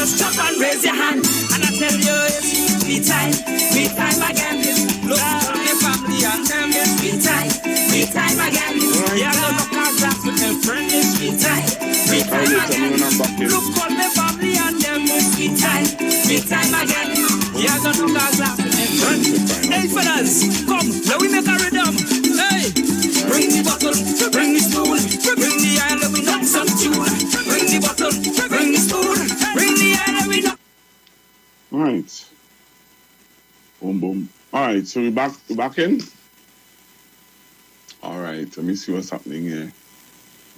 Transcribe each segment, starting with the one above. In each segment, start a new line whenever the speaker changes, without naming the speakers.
just jump and raise your hand. And I tell you it's me time again. Look from your family and them it's me time again. Yeah, look at that with them friends, it's me time again. Look from your family and them it's me time again. Yeah, look at that with them friends. Hey fellas, come, now we make a rhythm. Hey, bring the bottle, bring the spoon, bring the iron and we knock some tune. Bring the bottle, bring the spoon, bring the iron and we knock.
All right. Boom, boom. All right, so we're back in. All right, let me see what's happening here.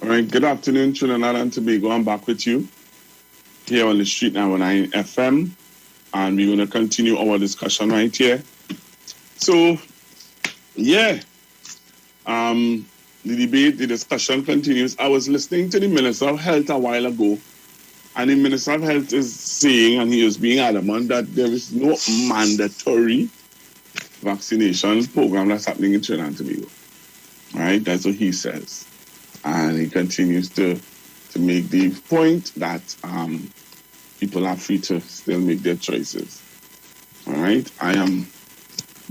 All right, good afternoon, Trinidad and Tobago. I'm back with you here on the Street 919 FM, and we're going to continue our discussion right here. So, yeah, the debate, the discussion continues. I was listening to the Minister of Health a while ago, and the Minister of Health is saying, and he is being adamant, that there is no mandatory vaccination program that's happening in Trinidad and Tobago. All right, that's what he says. And he continues to make the point that people are free to still make their choices. All right, I am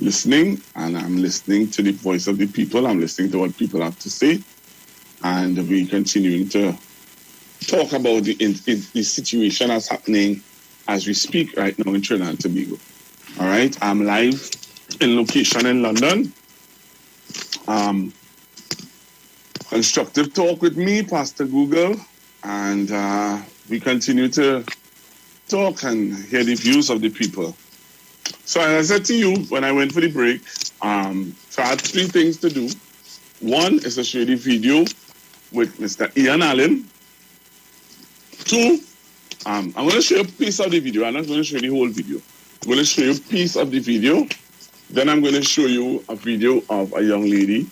listening, and I'm listening to the voice of the people. I'm listening to what people have to say, and we're continuing to talk about the situation that's happening as we speak right now in Trinidad and Tobago. All right, I'm live in location in London. Constructive Talk with me, Pastor Google, and we continue to talk and hear the views of the people. So as I said to you when I went for the break, so I had 3 things to do. One is to show you the video with Mr. Ian Allen. 2, I'm going to show you a piece of the video. I'm not going to show you the whole video. I'm going to show you a piece of the video. Then I'm going to show you a video of a young lady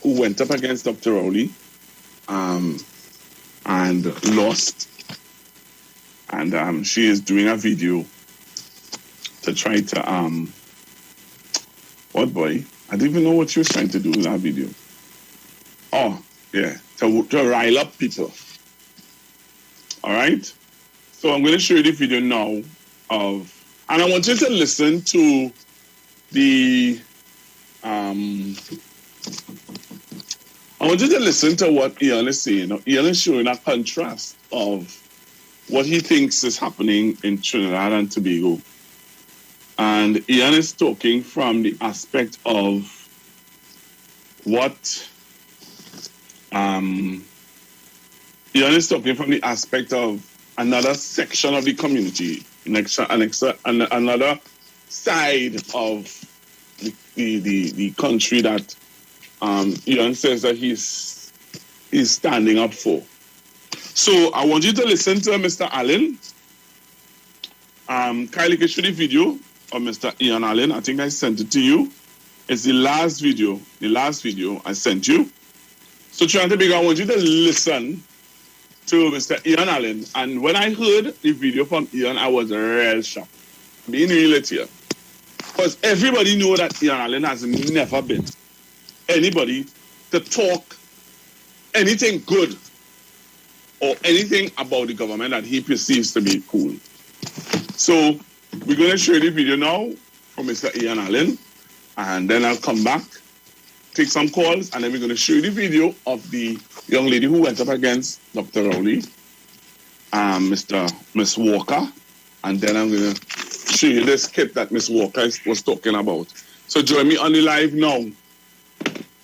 who went up against Dr. Rowley and lost. And she is doing a video to try to, what boy? I didn't even know what she was trying to do in that video. Oh, yeah, to rile up people. All right? So I'm going to show you the video now and I want you to listen to the, I want you to listen to what Ian is saying. Now, Ian is showing a contrast of what he thinks is happening in Trinidad and Tobago. And Ian is talking from the aspect of what Ian is talking from the aspect of another section of the community, another side of the country that Ian says that he's standing up for. So I want you to listen to Mr. Allen. Kylie, can show the video of Mr. Ian Allen. I think I sent it to you. It's the last video I sent you. So trying to I want you to listen to Mr. Ian Allen. And when I heard the video from Ian, I was real shocked. Being real here. Because everybody knew that Ian Allen has never been anybody to talk anything good or anything about the government that he perceives to be cool. So we're going to show you the video now from Mr. Ian Allen, and then I'll come back, take some calls, and then we're going to show you the video of the young lady who went up against Dr. Rowley, Miss Walker, and then I'm going to show you this kit that Miss Walker was talking about. So join me on the live now.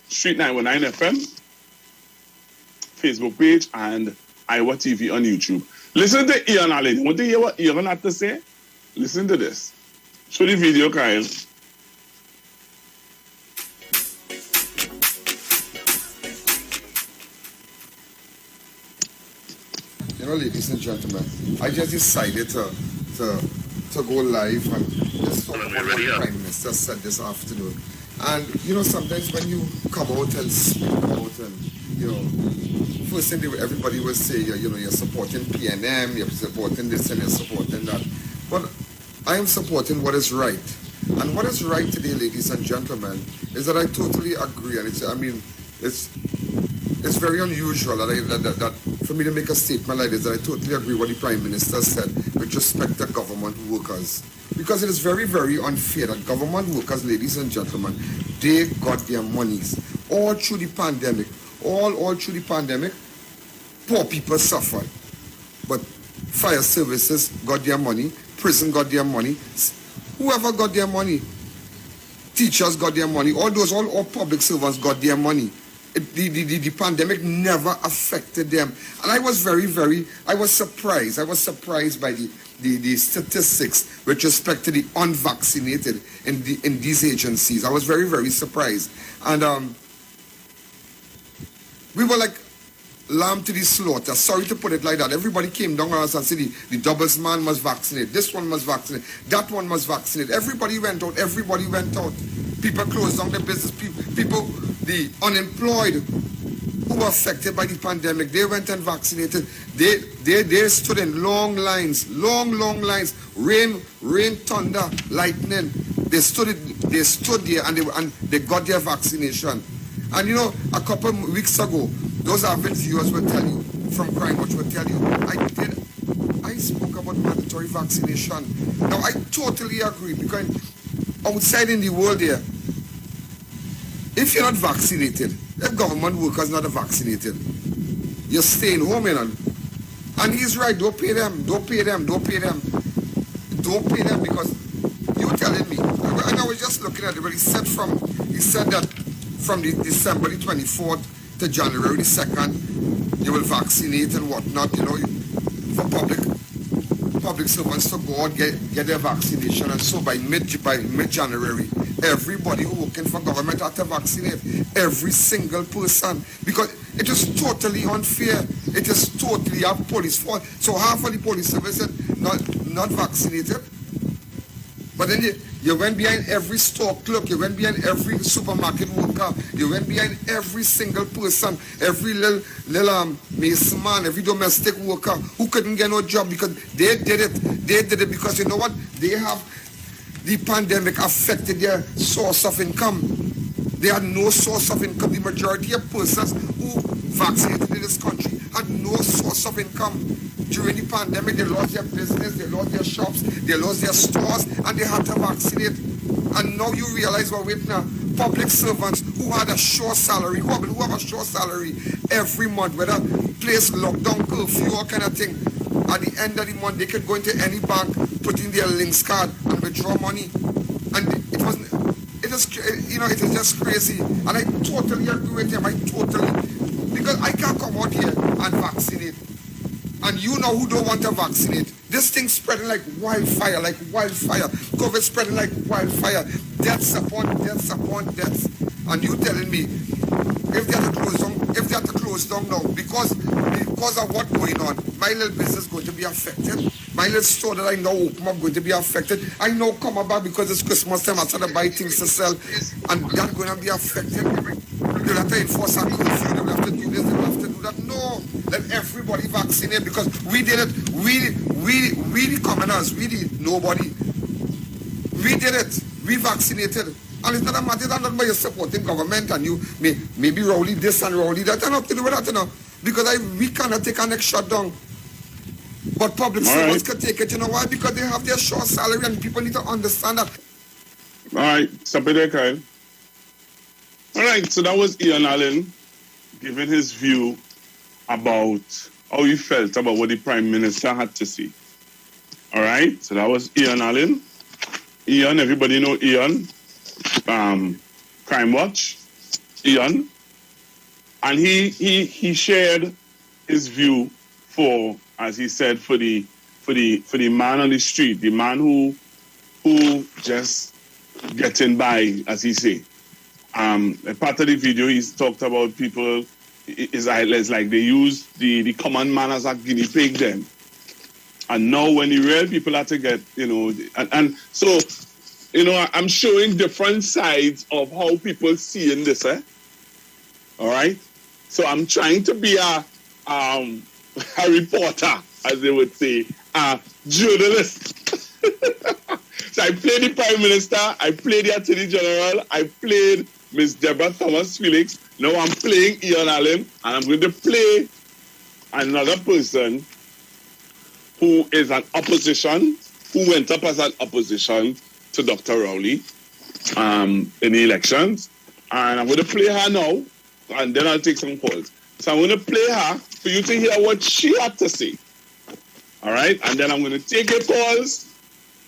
Street 919 FM, Facebook page, and Iwer TV on YouTube. Listen to Ian Allen. Want to hear what Ian had to say? Listen to this. Show the video, Kyle.
You know, ladies and gentlemen, I just decided to go live and just talk about what the Prime Minister said this afternoon. And, you know, sometimes when you come out and speak out and, you know, first thing everybody will say, you know, you're supporting PNM, you're supporting this and you're supporting that. But I am supporting what is right. And what is right today, ladies and gentlemen, is that I totally agree. And it's very unusual that for me to make a statement like this, I totally agree with what the Prime Minister said with respect to government workers. Because it is very, very unfair that government workers, ladies and gentlemen, they got their monies all through the pandemic. All through the pandemic, poor people suffered. But fire services got their money, prison got their money, whoever got their money, teachers got their money, all public servants got their money. The pandemic never affected them. And I was surprised. I was surprised by the statistics with respect to the unvaccinated in these agencies. I was very, very surprised. And we were like lamb to the slaughter. Sorry to put it like that. Everybody came down on us and said the doubles man must vaccinate. This one must vaccinate. That one must vaccinate. Everybody went out. People closed down their business. People, the unemployed who were affected by the pandemic, they went and vaccinated. They stood in long lines, rain, thunder, lightning. They stood there and they got their vaccination. And you know, a couple of weeks ago, those avid viewers will tell you, from Crime Watch will tell you, I spoke about mandatory vaccination. Now, I totally agree, because outside in the world there, if you're not vaccinated, if government workers not vaccinated, you're staying home, you know. And he's right, don't pay them, because you're telling me, and I was just looking at it, but he said that from the December the 24th to January the 2nd, you will vaccinate and whatnot, you know, for public servants to go out, get their vaccination. And so by mid-January, everybody who working for government had to vaccinate, every single person, because it is totally unfair. It is totally a police fault. So half of the police service is not vaccinated. But then you went behind every store clerk, you went behind every supermarket worker, you went behind every single person, every little mason man, every domestic worker who couldn't get no job because they did it. They did it because you know what? They have the pandemic affected their source of income. They had no source of income. The majority of persons who vaccinated in this country had no source of income. During the pandemic, they lost their business, they lost their shops, they lost their stores, and they had to vaccinate. And now you realize, well, wait now, public servants who had a short salary, who have a short salary every month, whether place lockdown, curfew, all kind of thing, at the end of the month, they could go into any bank, put in their links card, and withdraw money. And it is just crazy. And I totally agree with him. Because I can't come out here and vaccinate. And you know who don't want to vaccinate. This thing's spreading like wildfire. COVID spreading like wildfire. Deaths upon deaths. And you telling me, if they have to close down now, because of what's going on, my little business is going to be affected. My little store that I now open up going to be affected. I know come about because it's Christmas time, I start to buy things to sell, and that's going to be affected. They'll have to enforce our curfew, they'll have to do this, they'll have to do that. No, let everybody vaccinate, because we did it. We the commoners, we the nobody. We did it. We vaccinated. And it's not a matter that by you supporting government and you maybe rowdy this and rowdy that. And nothing to do with that, you know. Because we cannot take our next shutdown. But public servants can take it, you know why? Because they have their short salary, and people need to understand that.
All right, stop it there, Kyle. All right, so that was Ian Allen giving his view about how he felt about what the Prime Minister had to say. All right, so that was Ian Allen. Ian, everybody know Ian. Crime Watch, Ian. And he shared his view for, as he said, for the man on the street, the man who just getting by, as he say. A part of the video he's talked about people is like they use the common man as a guinea pig then. And now when the real people have to get, you know, and so, you know, I'm showing different sides of how people see in this, all right? So I'm trying to be a reporter, as they would say, a journalist. So I played the Prime Minister, I played the Attorney General, I played Miss Deborah Thomas Felix. Now I'm playing Ian Allen, and I'm going to play another person who is an opposition, who went up as an opposition to Dr. Rowley in the elections. And I'm going to play her now, and then I'll take some calls. So I'm going to play her for you to hear what she had to say. All right? And then I'm going to take your calls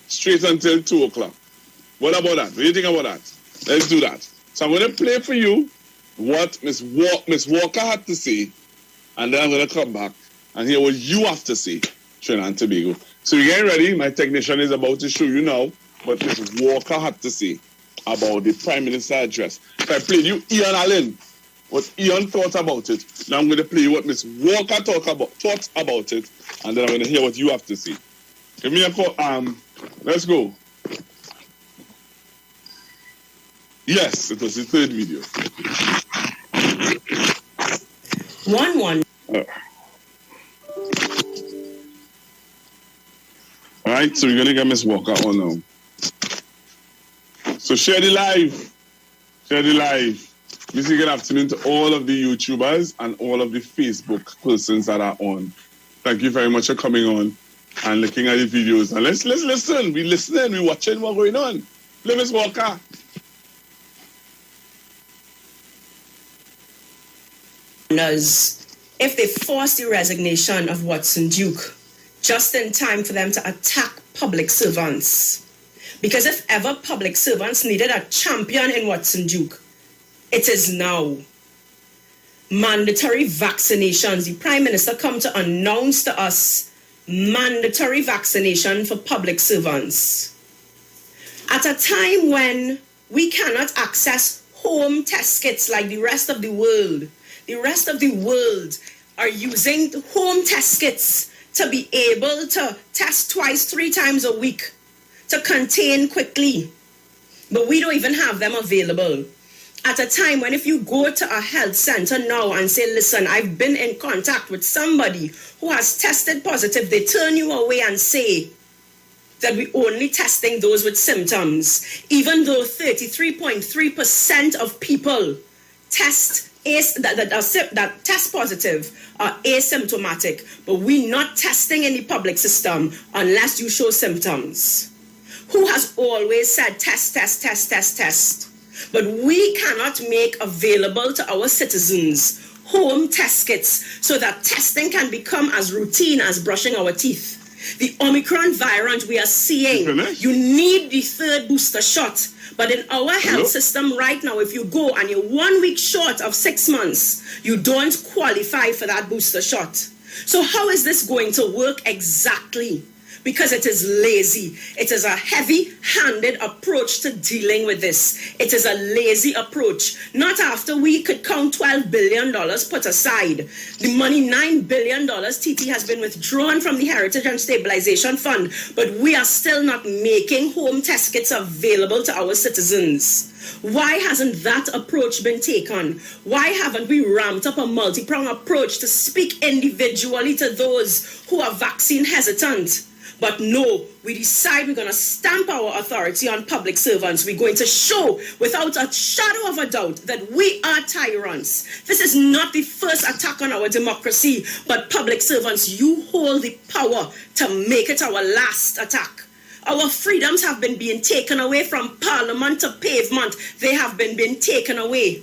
straight until 2 o'clock. What about that? What do you think about that? Let's do that. So I'm going to play for you what Miss Walker had to say, and then I'm going to come back and hear what you have to say, Trinidad and Tobago. So you're getting ready. My technician is about to show you now what Miss Walker had to say about the Prime Minister address. So I played you Ian Allen, what Ian thought about it. Now I'm going to play you what Miss Walker thought about it, and then I'm going to hear what you have to say. Give me a call. Let's go. Yes, it was the third video.
1-1.
All right, so we're going to get Miss Walker on now. So share the live. Share the live. We say good afternoon to all of the YouTubers and all of the Facebook persons that are on. Thank you very much for coming on and looking at the videos. And let's listen. We're listening. We're watching what's going on. Play Miss Walker.
If they force the resignation of Watson Duke just in time for them to attack public servants. Because if ever public servants needed a champion in Watson Duke, it is now. Mandatory vaccinations. The Prime Minister come to announce to us mandatory vaccination for public servants. At a time when we cannot access home test kits like the rest of the world, the rest of the world are using home test kits to be able to test 2-3 times a week to contain quickly. But we don't even have them available. At a time when if you go to a health center now and say, listen, I've been in contact with somebody who has tested positive, they turn you away and say that we're only testing those with symptoms, even though 33.3% of people that test positive are asymptomatic, but we're not testing in the public system unless you show symptoms. Who has always said test? But we cannot make available to our citizens home test kits so that testing can become as routine as brushing our teeth. The Omicron variant we are seeing, you need the third booster shot. But in our health system right now, if you go and you're 1 week short of 6 months, you don't qualify for that booster shot. So how is this going to work exactly? Because it is lazy. It is a heavy-handed approach to dealing with this. It is a lazy approach. Not after we could count $12 billion put aside. The money, $9 billion, TT has been withdrawn from the Heritage and Stabilization Fund, but we are still not making home test kits available to our citizens. Why hasn't that approach been taken? Why haven't we ramped up a multi-pronged approach to speak individually to those who are vaccine hesitant? But no, we decide we're going to stamp our authority on public servants. We're going to show without a shadow of a doubt that we are tyrants. This is not the first attack on our democracy, but public servants, you hold the power to make it our last attack. Our freedoms have been being taken away from parliament to pavement. They have been being taken away.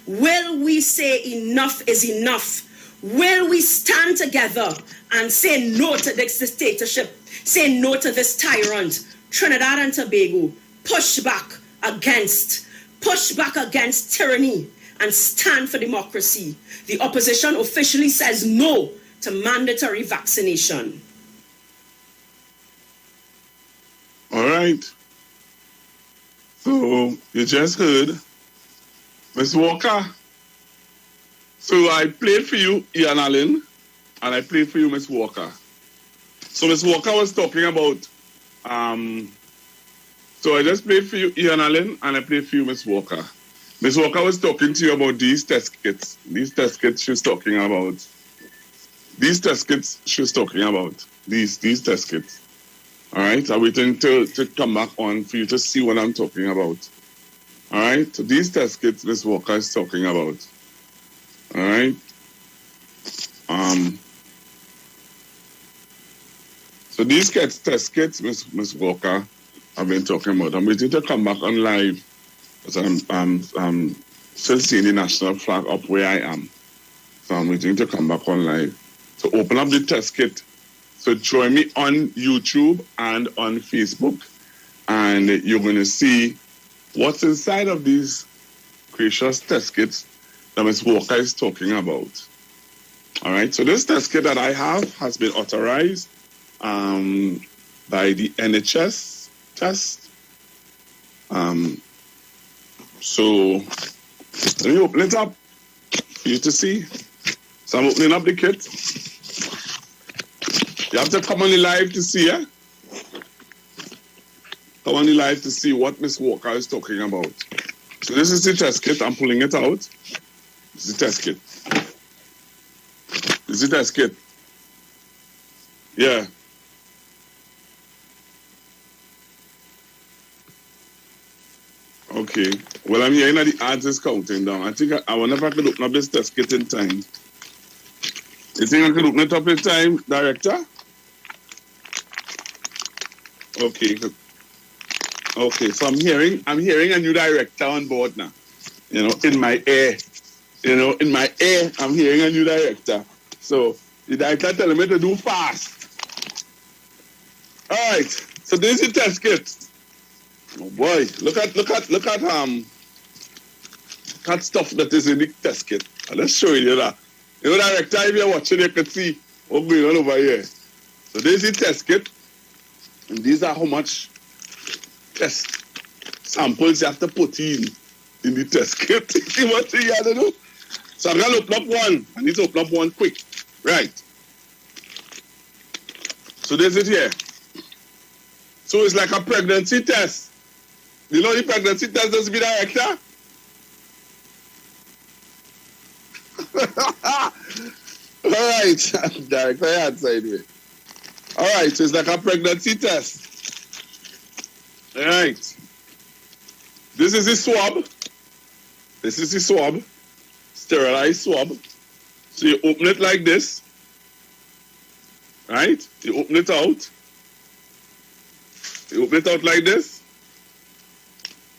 Will we say enough is enough? Will we stand together and say no to this dictatorship? Say no to this tyrant? Trinidad and Tobago, push back against tyranny and stand for democracy. The opposition officially says no to mandatory vaccination.
All right. So you just heard Ms. Walker. So I played for you Ian Allen, and I played for you Ms. Walker. So Ms. Walker was talking about, so I just played for you Ian Allen, and I played for you Ms. Walker. Ms. Walker was talking to you about these test kits. These test kits she was talking about. These test kits she was talking about. These test kits. All right, I'm waiting to come back on for you to see what I'm talking about. All right, so these test kits Ms. Walker is talking about. All right. So these test kits, Miss Walker, I've been talking about. I'm waiting to come back on live because I'm still seeing the national flag up where I am. So I'm waiting to come back on live. So open up the test kit. So join me on YouTube and on Facebook, and you're going to see what's inside of these precious test kits that Ms. Walker is talking about. All right, so this test kit that I have has been authorized by the NHS test. So let me open it up for you to see. So I'm opening up the kit. You have to come on the live to see, yeah? Come on the live to see what Miss Walker is talking about. So this is the test kit. I'm pulling it out. This is the test kit. This is the test kit. Yeah. Okay. Well, I'm hearing that the ads is counting down. I think I wonder if I could open up this test kit in time. You think I could open it up in time, Director? Okay. Okay, so I'm hearing a new director on board now. You know, in my ear. You know, in my ear, I'm hearing a new director. So the director telling me to do fast. All right. So this is the test kit. Oh boy, look at stuff that is in the test kit. Let's show you that. You know, director, if you're watching, you can see what's going on over here. So this is the test kit. And these are how much test samples you have to put in the test kit. See what you have to do? So I'm going to open up one. I need to open up one quick. Right. So there's it here. So it's like a pregnancy test. You know the pregnancy test does be director? All right. Director, you answered me. All right, so it's like a pregnancy test. All right. This is the swab. This is the swab. Sterilized swab. So you open it like this. Right? You open it out. You open it out like this.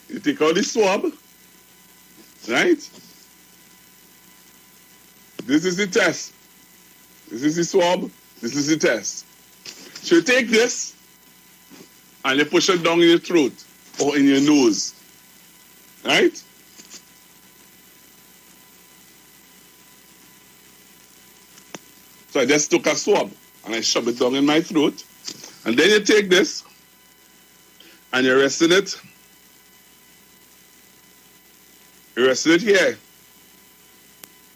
You take out the swab. Right? This is the test. This is the swab. This is the test. So you take this and you push it down in your throat or in your nose. Right? So I just took a swab and I shove it down in my throat. And then you take this and you rest in it. You rest it here.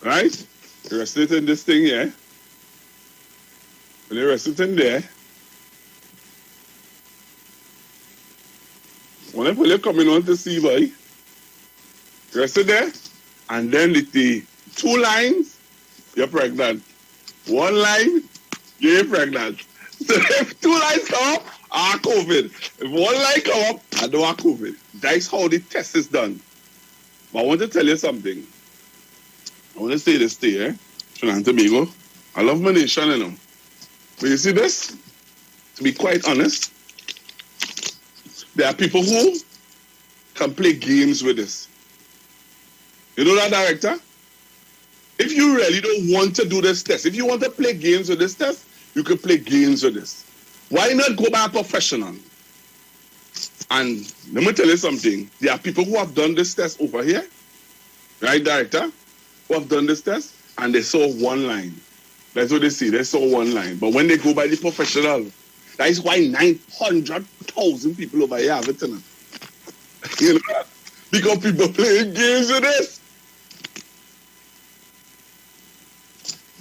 Right? You rest it in this thing here. And you rest it in there. Whenever you're coming on to see, boy, rest it there. And then with the 2 lines, you're pregnant. 1 line, you're pregnant. So if 2 lines come up, COVID. If 1 line come up, I don't have COVID. That's how the test is done. But I want to tell you something. I want to say this to you, Trinidad and Tobago. I love my nation, you know. But you see this? To be quite honest, there are people who can play games with this. You know that, Director? If you really don't want to do this test, if you want to play games with this test, you can play games with this. Why not go by a professional? And let me tell you something. There are people who have done this test over here, right, Director? Who have done this test, and they saw 1 line. That's what they see. They saw 1 line. But when they go by the professional, that is why 900,000 people over here have it. You know that? Because people playing games with this.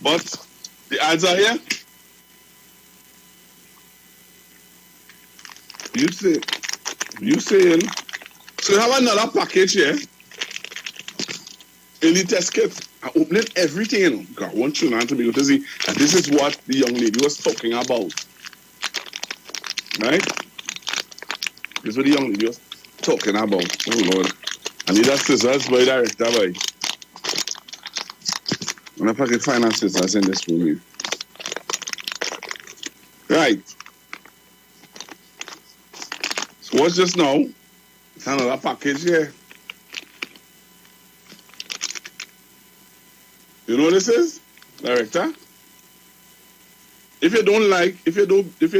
But the answer here, you saying, so you have another package here in the test kit. I opened everything, you know. God, I want you now to be able to see that this is what the young lady was talking about. Right? This is what the young lady was talking about. Oh, Lord. I need that scissors, boy, Director, boy. I wonder if I can find that scissors in this room. Right. So what's just now? It's another package here. You know what this is, Director? If you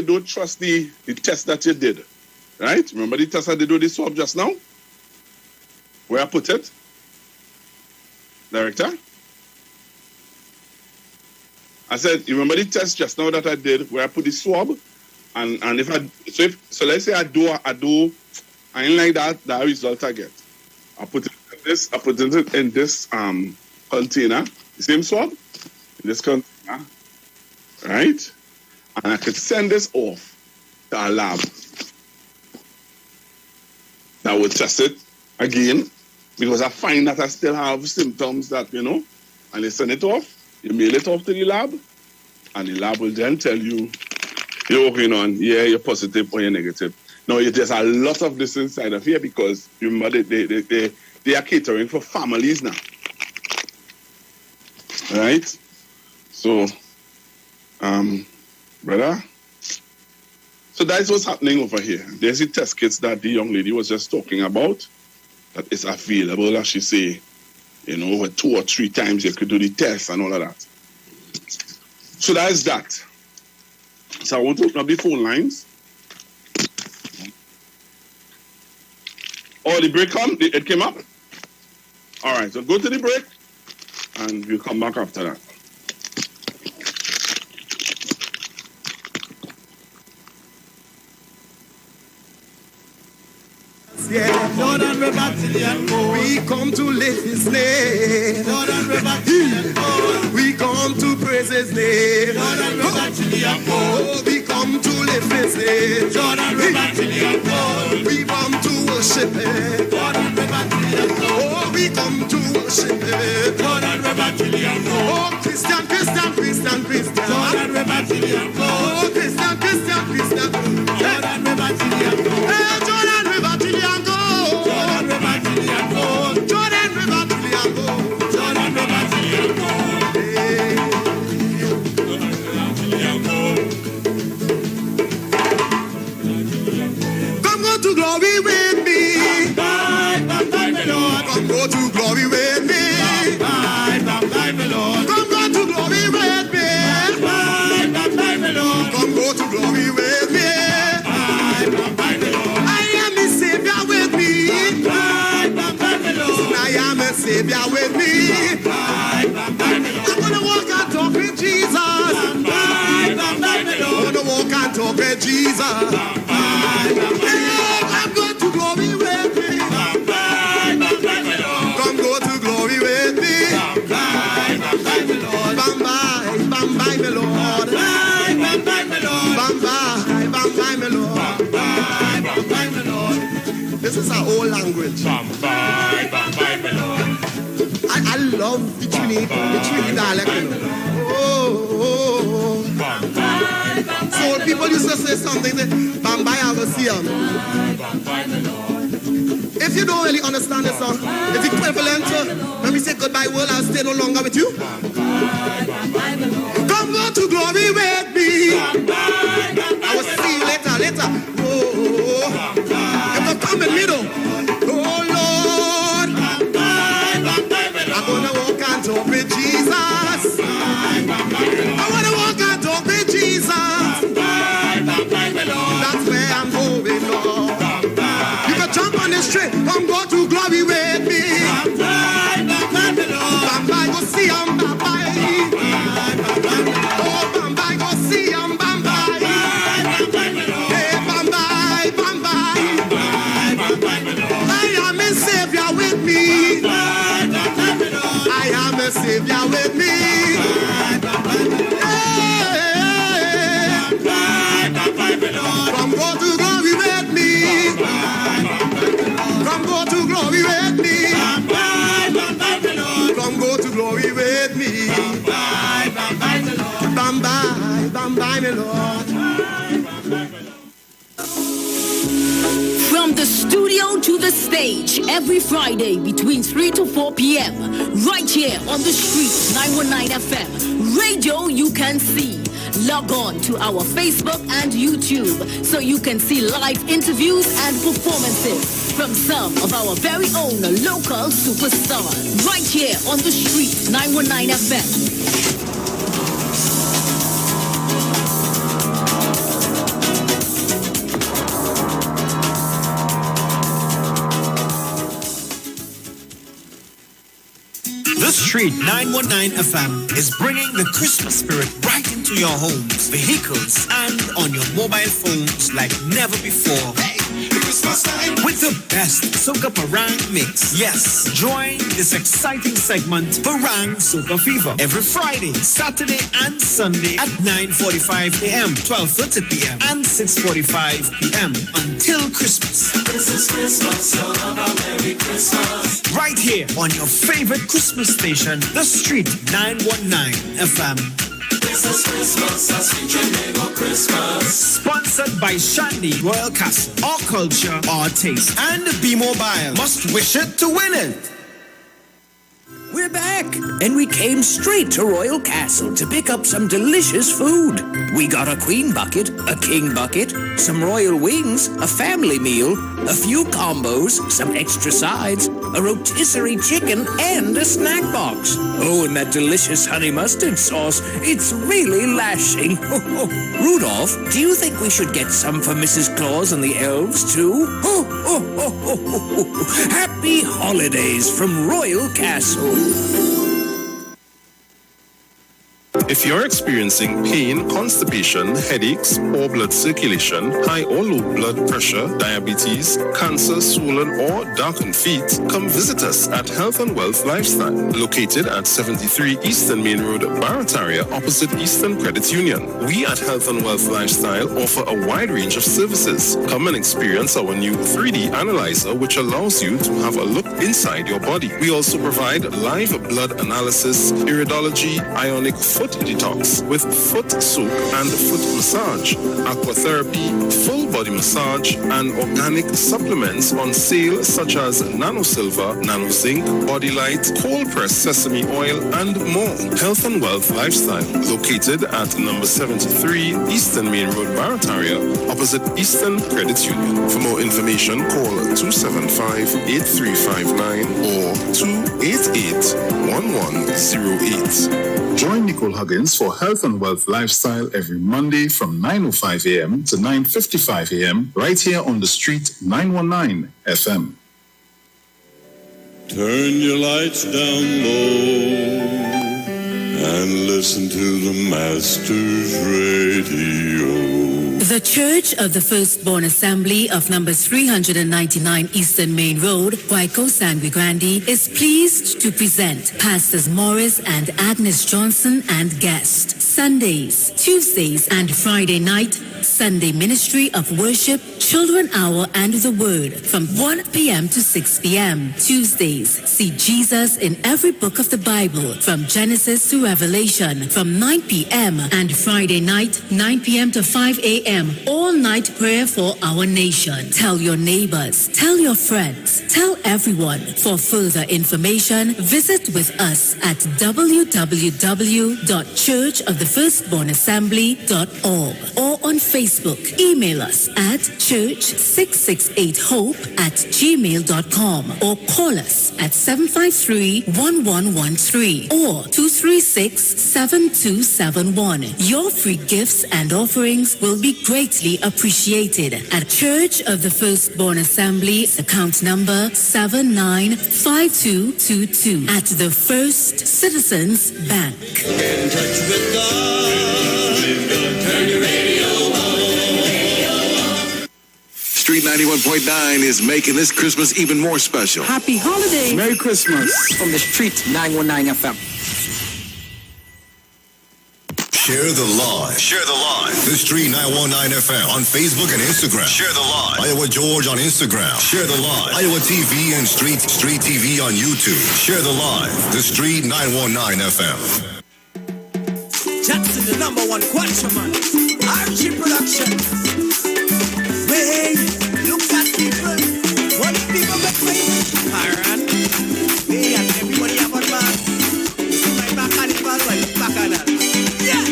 don't trust the test that you did, right? Remember the test I did with the swab just now? Where I put it? Director? I said, you remember the test just now that I did where I put the swab? And so let's say I do I ain't like that result I get. I put it in this container, the same swab, in this container, right? And I could send this off to a lab that would test it again, because I find that I still have symptoms that, and they send it off, you mail it off to the lab, and the lab will then tell you, you're working on, you're positive or you're negative. Now, there's a lot of this inside of here because, remember, they are catering for families now. Right? So, brother, so that's what's happening over here. There's the test kits that the young lady was just talking about, that is available, as she say, over 2 or 3 times you could do the test and all of that. So that's that. So I want to open up the phone lines. Oh, the break come? It came up? All right, so go to the break, and we'll come back after that.
Yeah, Jordan we come to lift his name. Jordan we come to praise his name. Jordan we come to lift his name. Jordan we come to worship him. Jordan we come to worship him. Jordan oh, Christian. Jordan oh, Christian. Jordan Come go to glory with me. Come go to glory with me. Come go to glory with me. Come go to glory with me. I am the Savior with me. I am a Savior with me. I'm gonna walk and talk with Jesus. I'm gonna walk and talk with Jesus. Hey, I'm going to glory with me. Come go to glory with me. Bam bye, my Lord. Bam bye, my Lord. This is our old language. I love the Trini dialect. Oh. So people used to say something, bam bye, I will see him. If you don't really understand the song, it's equivalent to when we say goodbye world, I'll stay no longer with you. Come go to glory with me. I will see you later. Oh, you will come in middle. Oh Lord, I'm gonna walk and talk with Jesus. I wanna walk and talk with Jesus. That's where I'm going, Lord. You can jump on this train. Come go to glory with me. Bam-bye, go see him, bam-bye. Oh, bam-bye, go see him, bam-bye. Hey, bam-bye, bam-bye. I am a Savior with me. I am a Savior with me. Come go to glory with me. Come go to glory with me. Come go to glory with me. Bam bye, my Lord.
From the studio to the stage, every Friday between 3 to 4 p.m. Right here on the street, 919 FM. Radio you can see. Log on to our Facebook and YouTube so you can see live interviews and performances from some of our very own local superstars. Right here on the street, 919 FM.
The Street 919 FM is bringing the Christmas spirit right into your homes, vehicles, and on your mobile phones like never before. Hey, Christmas time! With the best Soca Parang mix. Yes, join this exciting segment, Parang Soca Fever, every Friday, Saturday, and Sunday at 9:45 a.m., 12:30 p.m., and 6:45 p.m. until Christmas.
This is Christmas, so have a Merry Christmas.
Right here on your favorite Christmas station, The Street 919 FM.
This is Christmas, a sweet Jamaican Christmas.
Sponsored by Shandy Royal Castle. Our culture, our taste. And B-Mobile. Must wish it to win it.
We're back, and we came straight to Royal Castle to pick up some delicious food. We got a queen bucket, a king bucket, some royal wings, a family meal, a few combos, some extra sides, a rotisserie chicken, and a snack box. Oh, and that delicious honey mustard sauce, it's really lashing. Rudolph, do you think we should get some for Mrs. Claus and the elves, too? Happy holidays from Royal Castle.
If you're experiencing pain, constipation, headaches, poor blood circulation, high or low blood pressure, diabetes, cancer, swollen or darkened feet, come visit us at Health and Wealth Lifestyle, located at 73 Eastern Main Road, Barataria, opposite Eastern Credit Union. We at Health and Wealth Lifestyle offer a wide range of services. Come and experience our new 3D analyzer, which allows you to have a look inside your body. We also provide live blood analysis, iridology, ionic foot detox with foot soak and foot massage, aquatherapy, full body massage, and organic supplements on sale such as Nano Silver, Nano Zinc, Body Light, cold pressed sesame oil, and more. Health and Wealth Lifestyle, located at number 73 Eastern Main Road, Barataria, opposite Eastern Credit Union. For more information, call 275-8359 or 288-1108.
Join Nicole Huggins for Health and Wealth Lifestyle every Monday from 9:05 a.m. to 9:55 a.m. right here on the Street 919 FM.
Turn your lights down low and listen to the Master's Radio.
The Church of the Firstborn Assembly of number 399 Eastern Main Road, Waiko Sangre Grande, is pleased to present Pastors Morris and Agnes Johnson and guest. Sundays, Tuesdays, and Friday night, Sunday Ministry of Worship, Children Hour, and the Word from 1 p.m. to 6 p.m. Tuesdays, see Jesus in every book of the Bible from Genesis to Revelation from 9 p.m. and Friday night, 9 p.m. to 5 a.m. all night prayer for our nation. Tell your neighbors, tell your friends, tell everyone. For further information, visit with us at www.churchofthefirstbornassembly.org or on Facebook. Email us at church668hope@gmail.com or call us at 753-1113 or 236-7271. Your free gifts and offerings will be greatly appreciated at Church of the Firstborn Assembly, account number 795222 at the First Citizens Bank.
Get in touch with God. Turn your radio on.
Street 91.9 is making this Christmas even more special.
Happy holidays.
Merry Christmas
From the Street 919 FM.
Share the live. Share the live. The Street 919 FM on Facebook and Instagram. Share the live. Iowa George on Instagram. Share the live. Iowa TV and Street TV on YouTube. Share the live. The Street 919 FM.
Jackson, the number one question man. RG Productions. Hey, look at people. What people make me? Alright. Hey, and everybody have on back. See my back on it, man. Back on that. Yeah.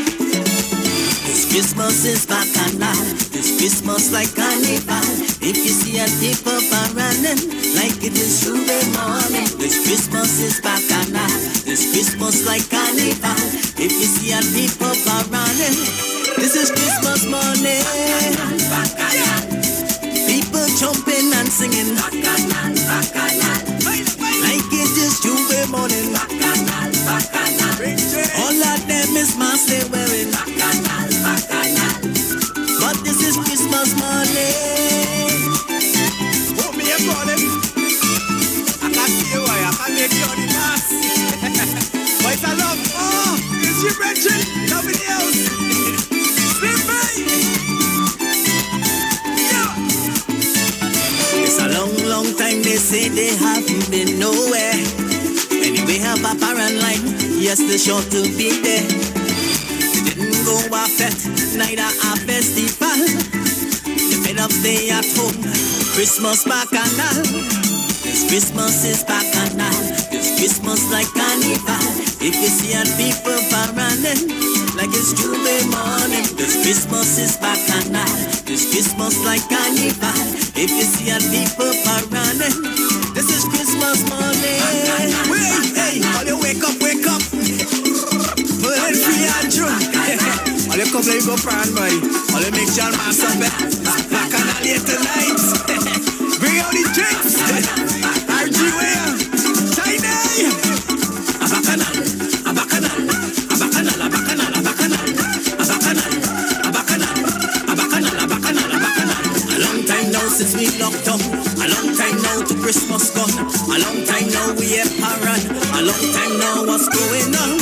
Christmas like carnival. If you see a people are running like it is Tuesday morning. This Christmas is bacchanal. This Christmas like carnival. If you see a people are running, this is Christmas morning. People jumping and singing like it is Tuesday morning. All of them is mask they wearing. But this is Christmas morning.
Oh, me a problem. I can't see why I can't make you the mask. But it's a love. Oh, it's your Bridget. Nobody else. Sleep right. Yeah.
It's a long time they say they haven't been nowhere. Anyway, have a parent line. Yes, they're sure to be there. They didn't go a fete, neither a festival. They fed up stay at home. Christmas bacchanal. This Christmas is bacchanal. This Christmas like carnival. If you see a people running like it's Tuesday morning. This Christmas is bacchanal. This Christmas like carnival. If you see a people running, this is Christmas morning.
Wait, hey, all you wake up. Burn free and drunk. All you come let you go pran, boy. All you make John Mass up. Back on a late tonight. Bring out the drinks. RG Ware. Tiny.
A long time now since we locked up. A long time now to Christmas gone. A long time now we have parrot. A long time now what's going on?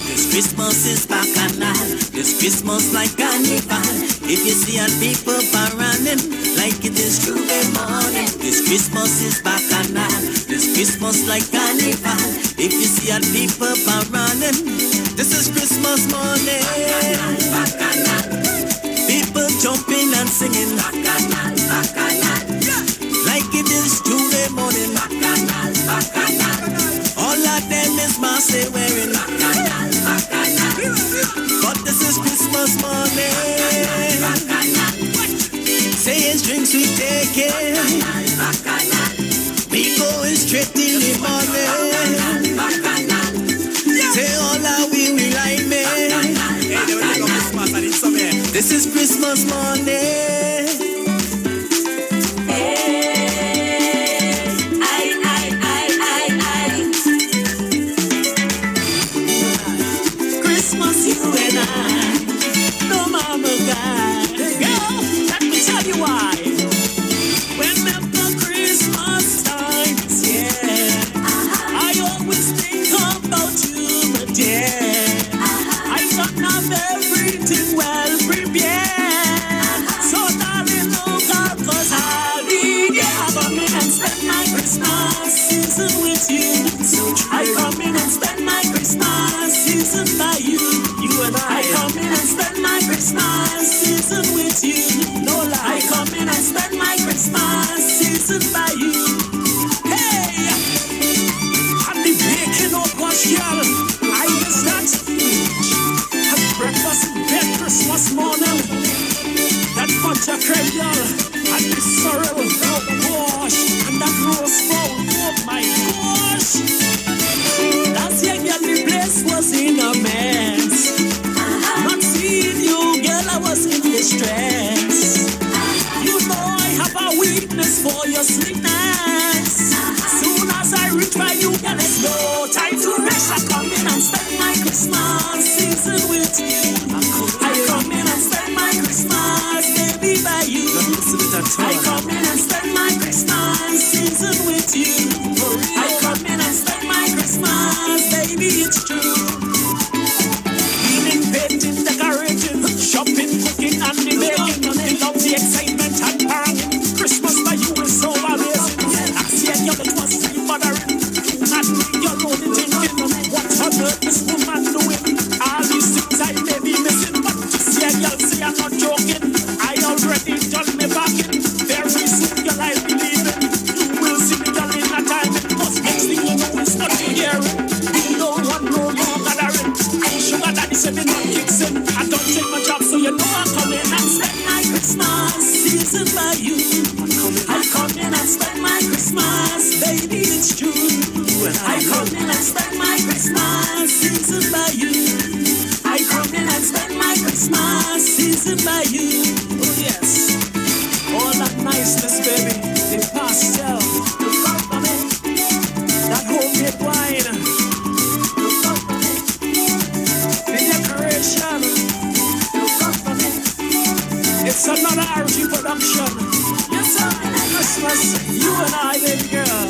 This Christmas is bacchanal. This Christmas like carnival. If you see a people running like it is Tuesday morning. This Christmas is bacchanal. This Christmas like carnival. If you see a people running, this is Christmas morning. People jumping and singing like it is Tuesday morning. All of them is mask they wearing. But this is Christmas morning. Say it's drinks we taking. We going straight in the morning. Say all that we rely me. This is Christmas morning. Christmas, you and I, no mama guy. Girl, let me tell you why. Whenever Christmas times, yeah, I always think about you, my dear. I don't have everything well prepared. So darling, look out, 'cause I'll be there. I come in and spend my Christmas season with you. So I come in and spend my Christmas season by you. You and I come in and spend my Christmas season with you. No lie, I come in and spend my Christmas season by you. Hey, and the baking up was y'all. I miss that. Have breakfast in bed Christmas morning. That bunch of cream, y'all. And the sorrel, oh gosh. And that roast bowl, oh my gosh. Last year, girl, the place was in a mess. Not seeing you, girl, I was in distress. You know I have a weakness for your sweetness. Soon as I reach by you, girl, there's no time to rest. I come in and spend my Christmas season with you. I come in and spend my Christmas, baby, by you. I come in and spend my Christmas season with you. I come in and spend my Christmas, baby, it's true. Cleaning, painting, decorating, shopping, cooking, and the baking. I love the excitement and partying. Christmas by you is so amazing. I see a girl that was free mothering. And you're only thinking, what on earth this woman doing? All these things I may be missing, but to see a girl say I'm not joking. I already done me back in. There season by you. I come in and spend my Christmas, baby, it's true. I come in and spend my Christmas season by you. I come in and spend my Christmas season by you. Oh yes, all that niceness, baby, the pastel, the company, that homemade wine, the decoration, the company. It's another RG production. Yes, sir. Christmas, you and I, baby girl.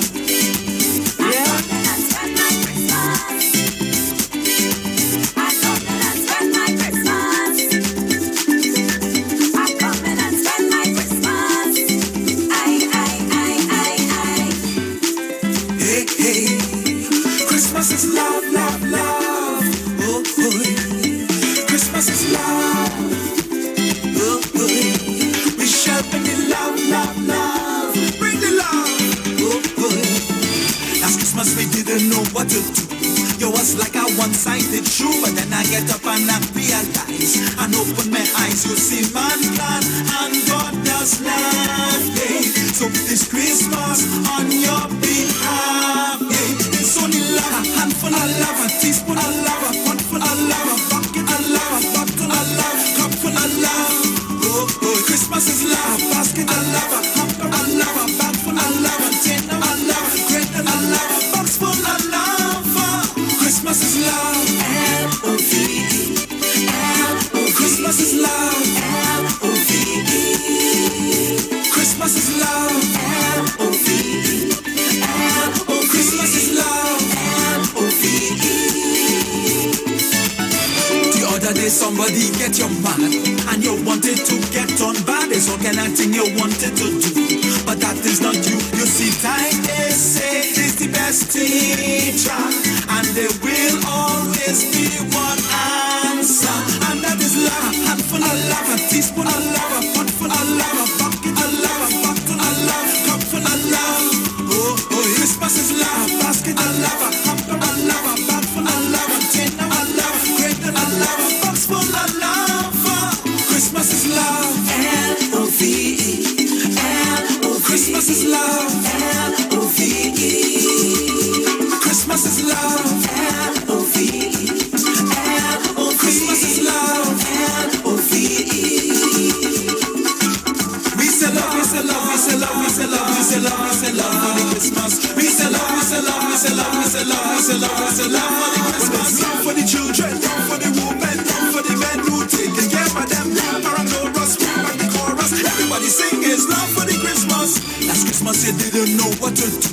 Yeah. Christmas is love, love, love. Oh, boy. Christmas is love. Oh, boy. We shall bring the love, love, love. Bring the love. Oh, boy. Last Christmas we didn't know what to do. Yo, was like a one-sided shoe, but then I get up and I realize and open my eyes. You see, man plan and God does not. Yeah. So this Christmas on your behalf. Yeah. It's only love, a handful of love, a teaspoon of love, a handful of love, a bucket of love, a bottle of love, cup full of love. Oh, oh, Christmas is love, a basket of love, a hamper of love, a bag full of love, a tin of love, a crate of love, a box full of love. Christmas is love, L-O-V-E, L-O-V-E. Christmas is love, L-O-V-E. Christmas is love, L-O-V-E, L-O-V-E. Christmas is love, L-O-V-E. The other day somebody get your mad and you wanted to get on bad. There's all kind of thing you wanted to do, but that is not you. You see, time they say is the best teacher, and there will always be one answer, and that is love. A handful of love, a teaspoon of love, a pot full of love, a bucket of love, a bottle of love, cup full of love. Oh, oh, Christmas is love, a basket of love, a hamper of love, a bag full of love, a tin of love, a crate of love, a box full of love. Christmas is love, L-O-V-E, L-O-V-E. Christmas is love, L-O-V-E. Christmas is love, L-O-V-E, L-O-V-E. Christmas is love, L-O-V-E. We say love, we say love, we say love, we say love, we say love, we say love for the Christmas. We say love, we say love, we say love, we say love, we say love, we say love for the Christmas. Love for the children, love for the women, love for the men who taking care of them. Parandoros, back the chorus. Everybody sing is love for the Christmas. Last Christmas you didn't know what to do.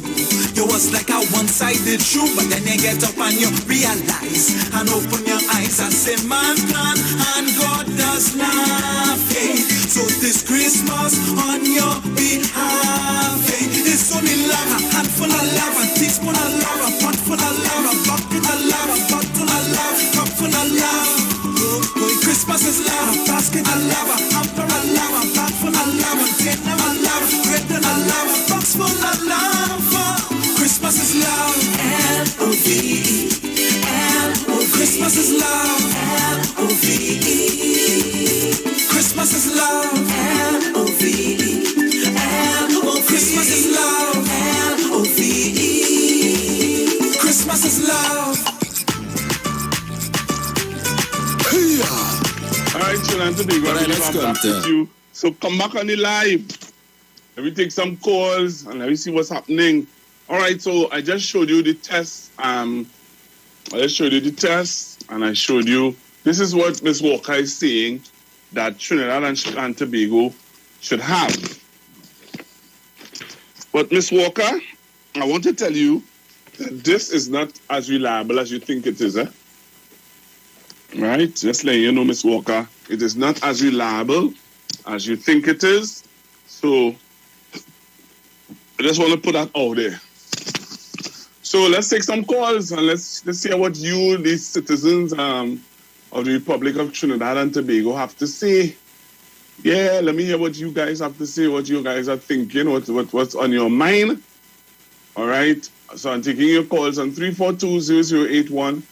You was like a one-sided shoe, but then you get up and you realize and open your eyes and say, man plan and God does laugh. Hey. So this Christmas on your behalf, hey. It's only love, a handful of love, a teaspoon of love, a pot full of love, a bucket of love, a bottle of love, cup full of love. Oh, oh, Christmas is love, a basket of love, a hamper of love, a bag full of love, a tin of love, a crate of love, a box full of love. Christmas is love, L-O-V-E, L-O-V-E. Christmas is love, L-O-V-E. Christmas is love, L-O-V-E, L-O-V-E. Christmas is love, L-O-V-E. Christmas is love.
All right, children, today we're going to come back with you. So come back on the live. Let me take some calls and let me see what's happening. All right, so I just showed you the test. And I showed you, this is what Ms. Walker is saying that Trinidad and Tobago should have. But Ms. Walker, I want to tell you that this is not as reliable as you think it is, eh? Right? Just letting you know, Ms. Walker, it is not as reliable as you think it is. So I just want to put that out there. So let's take some calls and let's hear what you, these citizens of the Republic of Trinidad and Tobago, have to say. Yeah, let me hear what you guys have to say, what you guys are thinking, what's on your mind. All right. So I'm taking your calls on 342-0081,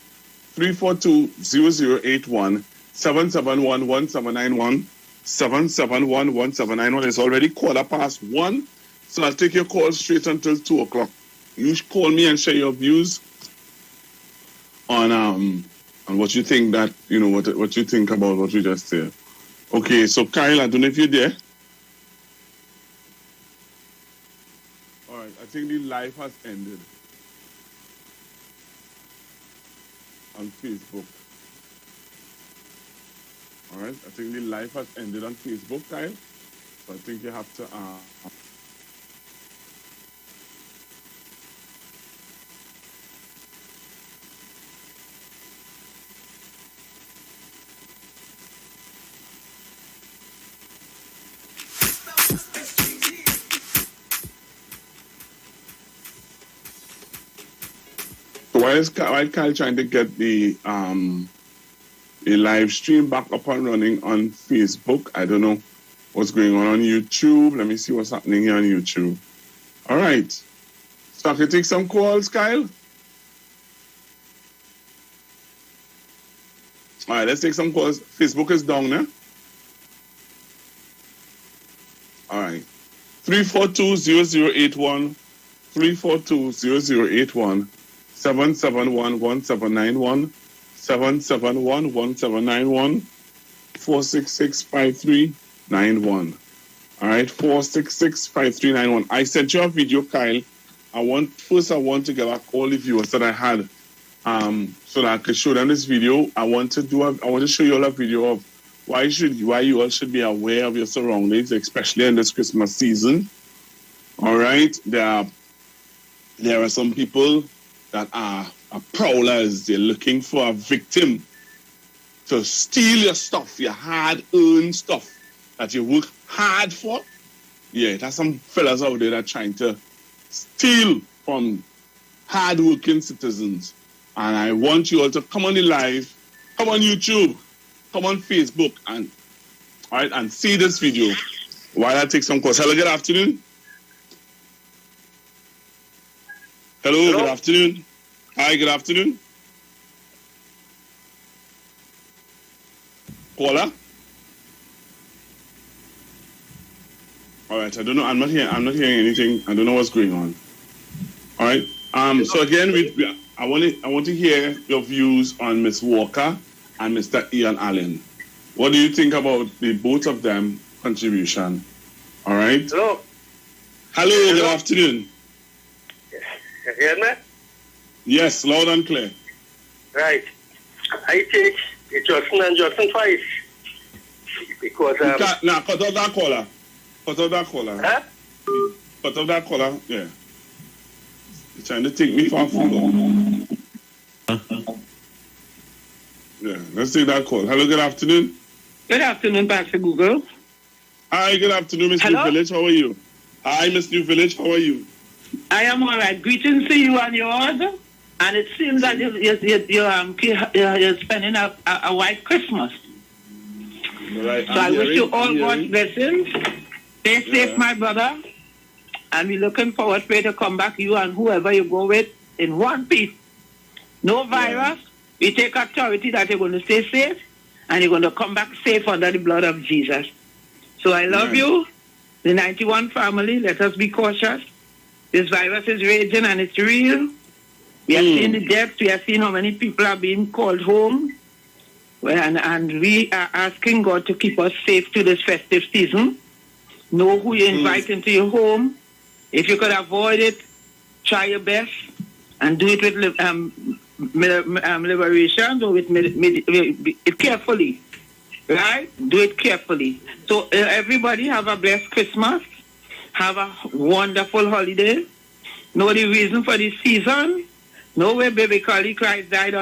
342-0081, 771-1791, 771-1791. It's already 1:15, so I'll take your call straight until 2 o'clock. You call me and share your views on what you think that, what you think about what we just said. Okay, so Kyle, I don't know if you're there. All right, I think the live has ended on Facebook. All right, I think the live has ended on Facebook, Kyle. So I think you have to... While Kyle trying to get the live stream back up and running on Facebook, I don't know what's going on YouTube. Let me see what's happening here on YouTube. All right. So I can take some calls, Kyle. All right, let's take some calls. Facebook is down now. All right. 342-0081. 342-0081. 771-1791, 771-1791, 466-5391. All right, 466-5391. I sent you a video, Kyle. I want to get back all the viewers that I had, so that I could show them this video. I want to show you all a video of why you all should be aware of your surroundings, especially in this Christmas season. All right, there are some people that are prowlers. They're looking for a victim to steal your stuff, your hard-earned stuff that you work hard for. Yeah, there's some fellas out there that are trying to steal from hard-working citizens. And I want you all to come on the live, come on YouTube, come on Facebook, and see this video while I take some calls. Hello, good afternoon. Hello, good afternoon. Hi, good afternoon. Caller? All right, I don't know. I'm not hearing anything. I don't know what's going on. All right. So again, I want to hear your views on Miss Walker and Mr. Ian Allen. What do you think about the both of them contribution? All right.
Hello.
Hello, good afternoon.
You hear me?
Yes, loud and clear.
Right. I take Justin and Justin twice. Because
cut out that caller. Cut out that caller.
Huh?
Cut out that caller, yeah. You're trying to take me far from Yeah, let's take that call. Hello, good afternoon.
Good afternoon, Pastor Google.
Hi, good afternoon, Miss New Village. How are you? Hi, Miss New Village. How are you?
I am all right. Greetings to you and yours. And it seems that you're spending a white Christmas.
Right.
So I wish you all God's blessings. Stay safe, my brother. And we're looking forward for you to come back, you and whoever you go with, in one piece. No virus. We take authority that you're going to stay safe and you're going to come back safe under the blood of Jesus. So I love you. The 91 family, let us be cautious. This virus is raging and it's real. We are seeing the deaths. We are seeing how many people are being called home. And we are asking God to keep us safe to this festive season. Know who you invite into your home. If you could avoid it, try your best. And do it with liberation or with carefully. Right? Do it carefully. So everybody have a blessed Christmas. Have a wonderful holiday. Know the reason for this season. Know where baby Carly Christ died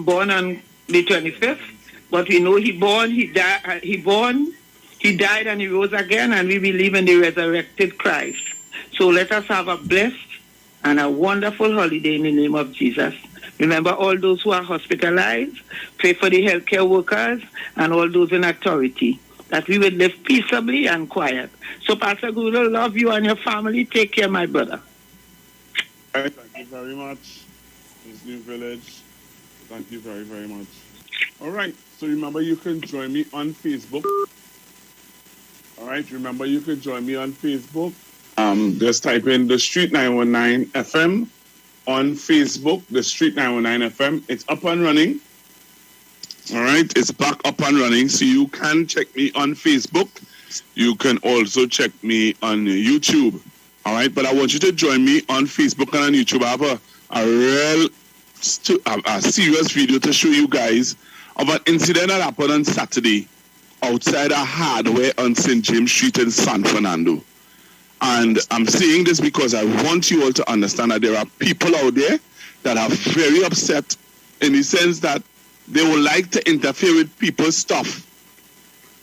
born on the 25th. But we know he died and he rose again, and we believe in the resurrected Christ. So let us have a blessed and a wonderful holiday in the name of Jesus. Remember all those who are hospitalized. Pray for the healthcare workers and all those in authority, that we will live peaceably and quiet. So Pastor Guru, love you and your family. Take care, my brother.
Thank you very much, Miss New Village. Thank you very, very much. All right. So remember, you can join me on Facebook. All right, remember you can join me on Facebook. Just type in The Street 919 FM on Facebook, The Street 919 FM. It's up and running. All right, it's back up and running. So you can check me on Facebook. You can also check me on YouTube. All right, but I want you to join me on Facebook and on YouTube. I have a serious video to show you guys of an incident that happened on Saturday outside a hardware on St. James Street in San Fernando. And I'm saying this because I want you all to understand that there are people out there that are very upset in the sense that they would like to interfere with people's stuff.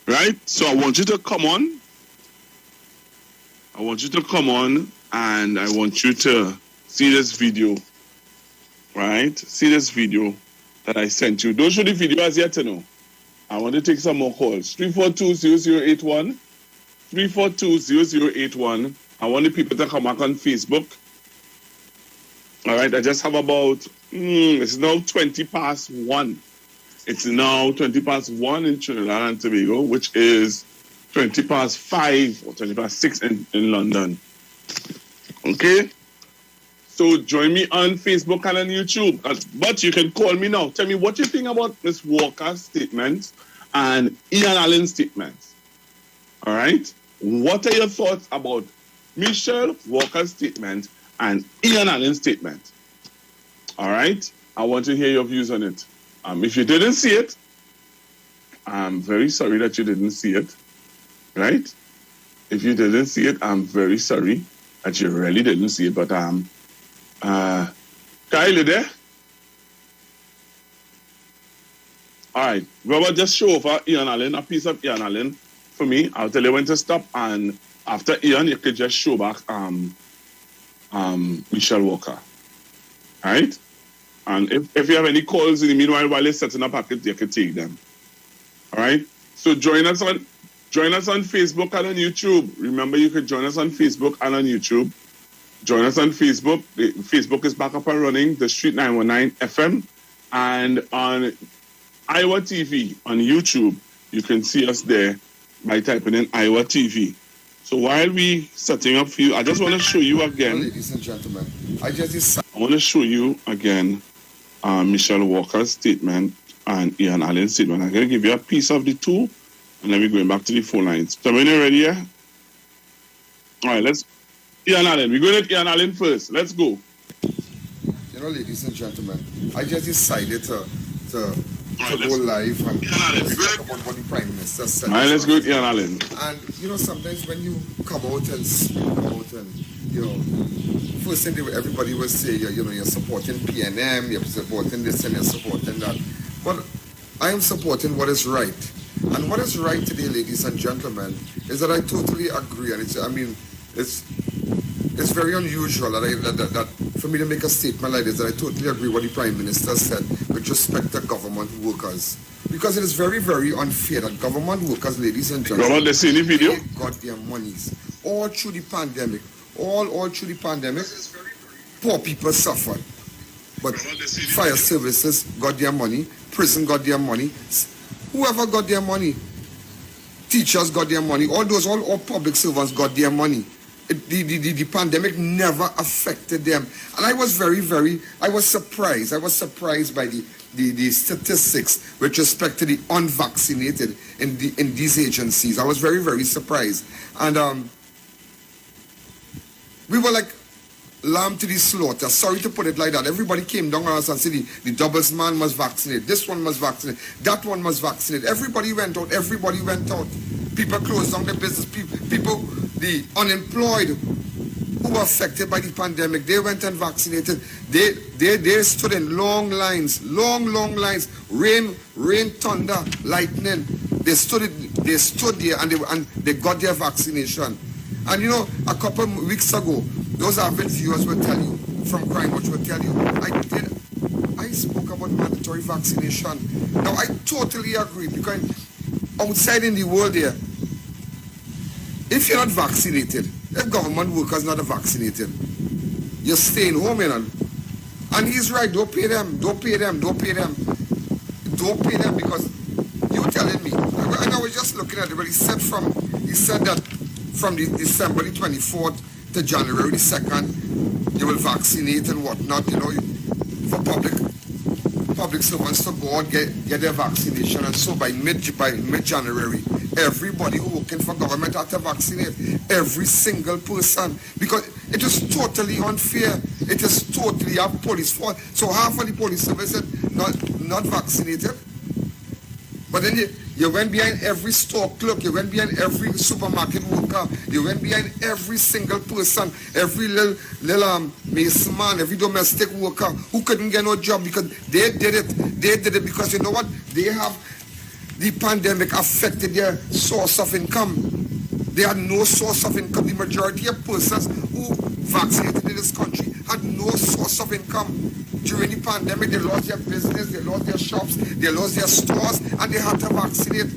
Right? So I want you to come on. I want you to come on and I want you to see this video. Right? See this video that I sent you. Don't show the video as yet, know. I want to take some more calls. 342-0081. 342-0081. I want the people to come back on Facebook. All right, I just have about, it's now 20 past 1. It's now 20 past 1 in Trinidad and Tobago, which is 20 past 5 or 20 past 6 in London. Okay? So join me on Facebook and on YouTube. But you can call me now. Tell me what you think about Ms. Walker's statements and Ian Allen's statements. All right? What are your thoughts about Michelle Walker's statement and Ian Allen's statement? All right? I want to hear your views on it. If you didn't see it, I'm very sorry that you didn't see it. Right? If you didn't see it, I'm very sorry that you really didn't see it. But Kyle, you there? All right. Robert, just show over Ian Allen, a piece of Ian Allen for me. I'll tell you when to stop. And after Ian, you could just show back Michelle Walker. All right? And if you have any calls in the meanwhile while you're setting up packets, you can take them. All right? So join us on Facebook and on YouTube. Remember, you can join us on Facebook and on YouTube. Join us on Facebook. Facebook is back up and running, The Street 919 FM. And on Iwer TV on YouTube, you can see us there by typing in Iwer TV. So while we setting up for you, I just want to show you again.
Ladies and gentlemen, I
want to show you again Michelle Walker's statement and Ian Allen's statement. I'm going to give you a piece of the two, and then we're going back to the phone lines. So when you're ready, yeah? All right, let's... Ian Allen. We're going to Ian Allen first. Let's go.
You know, ladies and gentlemen, I just decided to go live and talk about what the Prime Minister said.
All right, let's go with Ian Allen.
And, you know, sometimes when you come out and speak out and, you know, first thing everybody will say, you know, you're supporting PNM, you're supporting this and you're supporting that. But I am supporting what is right. And what is right today, ladies and gentlemen, is that I totally agree. And it's very unusual that for me to make a statement like this, that I totally agree what the Prime Minister said with respect to government workers. Because it is very, very unfair that government workers, ladies and gentlemen, got their monies all through the pandemic. All through the pandemic, poor people suffered. But fire services got their money, prison got their money, whoever got their money, teachers got their money, all public servants got their money. The pandemic never affected them. And I was I was surprised. I was surprised by the statistics with respect to the unvaccinated in these agencies. I was very, very surprised. And we were like lamb to the slaughter. Sorry to put it like that. Everybody came down on us and said the doubles man must vaccinate. This one must vaccinate. That one must vaccinate. Everybody went out. People closed down their business. People, the unemployed who were affected by the pandemic, they went and vaccinated. They stood in long lines, rain, thunder, lightning. They stood there and they got their vaccination. And you know, a couple of weeks ago, those avid viewers will tell you, from Crime Watch will tell you, I spoke about mandatory vaccination. Now, I totally agree, because outside in the world there, if you're not vaccinated, if government workers not vaccinated, you're staying home, you know. And he's right, don't pay them, because you're telling me, and I was just looking at it, but he said from He said that from the December the 24th to January the 2nd, they will vaccinate and whatnot, for public servants to go out, get their vaccination. And so by mid-January, everybody who working for government had to vaccinate, every single person, because it is totally unfair. It is totally a police fault. So half of the police service is not vaccinated. But then you went behind every store clerk, you went behind every supermarket worker, you went behind every single person, every little mason man, every domestic worker who couldn't get no job because they did it. They did it because you know what? They have the pandemic affected their source of income. They had no source of income. The majority of persons who vaccinated in this country had no source of income. During the pandemic, they lost their business, they lost their shops, they lost their stores, and they had to vaccinate.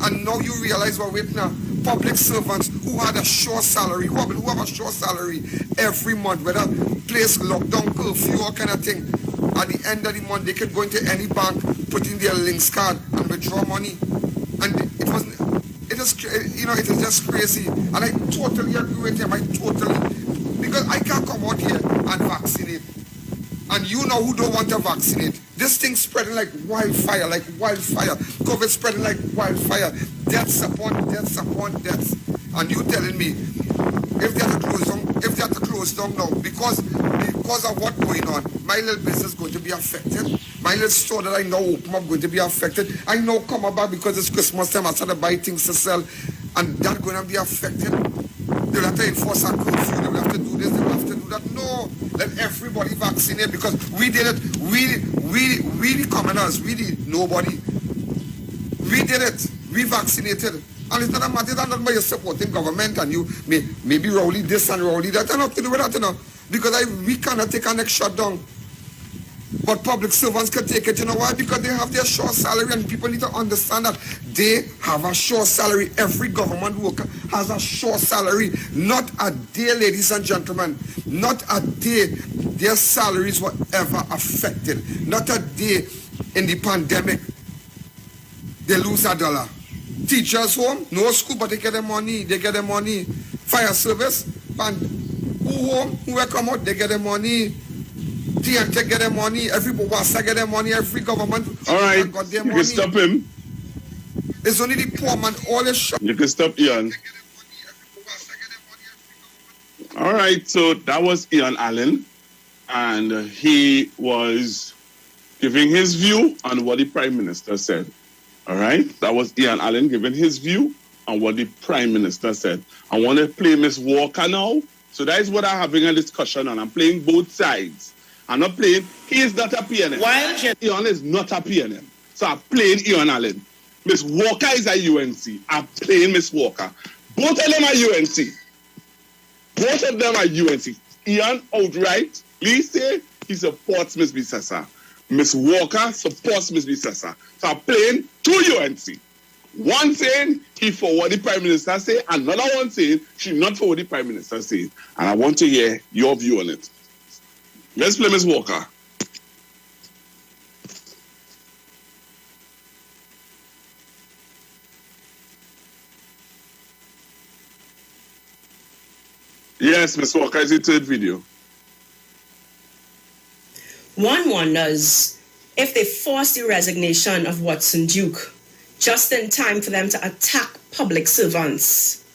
And now you realize, well, wait now, public servants who had a sure salary, who have a sure salary every month, whether place lockdown, curfew, all kind of thing, at the end of the month, they could go into any bank, put in their links card, and withdraw money. And it is just crazy. And I totally agree with him, because I can't come out here and vaccinate. And you know who don't want to vaccinate. This thing's spreading like wildfire. COVID spreading like wildfire. Deaths upon deaths. And you telling me, if they have to close down now, because of what's going on, my little business is going to be affected. My little store that I now open up going to be affected. I now come about because it's Christmas time, I start to buy things to sell, and that's going to be affected. They'll have to enforce a curfew, they'll have to do this, they'll have to do that. No, let everybody vaccinate because we did it. We the commoners, we the nobody. We did it. We vaccinated. And it's not a matter that you're supporting government and you maybe rowley this and rowley that. And nothing to do with that, because we cannot take our next shutdown. But public servants can take it, you know why? Because they have their sure salary, and people need to understand that they have a sure salary. Every government worker has a sure salary. Not a day, ladies and gentlemen. Not a day their salaries were ever affected. Not a day in the pandemic they lose $1. Teachers home, no school, but they get their money. Fire service, and who home, who will come out, they get their money. TNT get their money, every Bowasa get their money, every government got their money.
You can stop him.
It's only the poor man, all the shop.
You can stop Ian. All right, so that was Ian Allen, and he was giving his view on what the Prime Minister said. All right, that was Ian Allen giving his view on what the Prime Minister said. I want to play Miss Walker now. So that is what I'm having a discussion on. I'm playing both sides. I'm not playing, he is not a PNM. Ian is not a PNM. So I'm playing Ian Allen. Miss Walker is a UNC. I'm playing Miss Walker. Both of them are UNC. Both of them are UNC. Ian outright, please say he supports Miss Bisessa. Miss Walker supports Miss Bisessa. So I'm playing two UNC. One saying he for what the Prime Minister say, another one saying she not for what the Prime Minister say. And I want to hear your view on it. Let's play Miss Walker. Yes, Miss Walker is the third video.
One wonders if they force the resignation of Watson Duke just in time for them to attack public servants.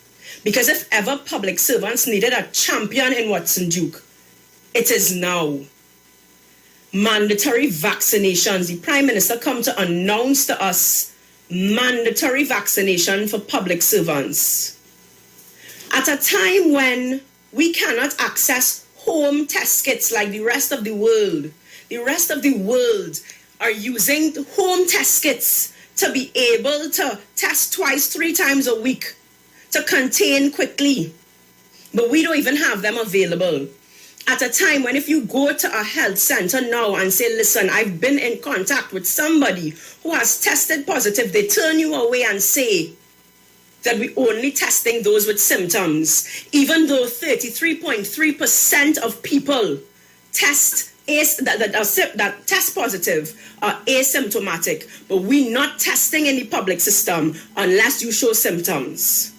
Because if ever public servants needed a champion in Watson Duke, it is now. Mandatory vaccinations. The Prime Minister come to announce to us mandatory vaccination for public servants. At a time when we cannot access home test kits like the rest of the world. The rest of the world are using home test kits to be able to test twice, 3 times a week to contain quickly. But we don't even have them available. At a time when if you go to a health center now and say, listen, I've been in contact with somebody who has tested positive, they turn you away and say that we're only testing those with symptoms, even though 33.3% of people that test positive are asymptomatic, but we're not testing in the public system unless you show symptoms.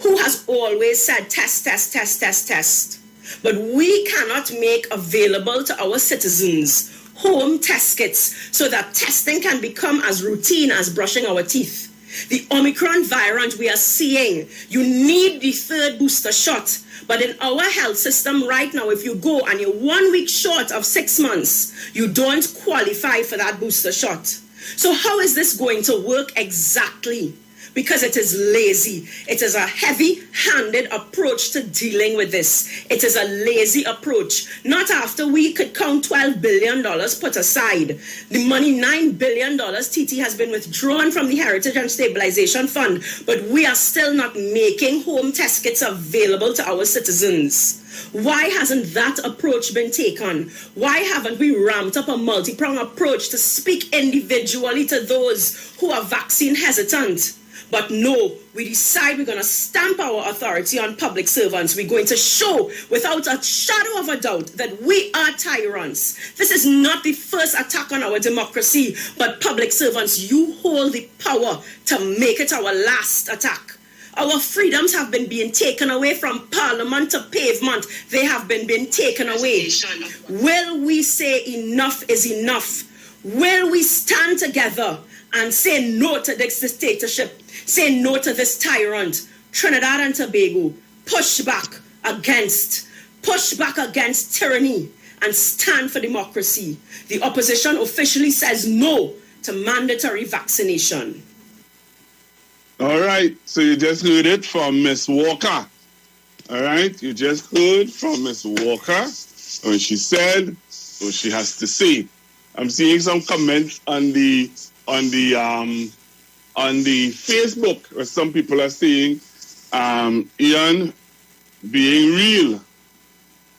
who has always said test, test, test, test, test. But we cannot make available to our citizens home test kits so that testing can become as routine as brushing our teeth. The Omicron variant we are seeing, you need the third booster shot. But in our health system right now, if you go and you're 1 week short of 6 months, you don't qualify for that booster shot. So how is this going to work exactly? Because it is lazy. It is a heavy-handed approach to dealing with this. It is a lazy approach. Not after we could count $12 billion put aside. The money, $9 billion, TT has been withdrawn from the Heritage and Stabilization Fund, but we are still not making home test kits available to our citizens. Why hasn't that approach been taken? Why haven't we ramped up a multi-pronged approach to speak individually to those who are vaccine hesitant? But no, we decide we're going to stamp our authority on public servants. We're going to show without a shadow of a doubt that we are tyrants. This is not the first attack on our democracy, but public servants, you hold the power to make it our last attack. Our freedoms have been being taken away from parliament to pavement. They have been being taken away. Will we say enough is enough? Will we stand together and say no to this dictatorship? Say no to this tyrant? Trinidad and Tobago, push back against tyranny and stand for democracy. The opposition officially says no to mandatory vaccination.
All right, so you just heard it from Miss Walker. All right, you just heard from Miss Walker when she said what she has to say. I'm seeing some comments on the Facebook where some people are saying Ian being real.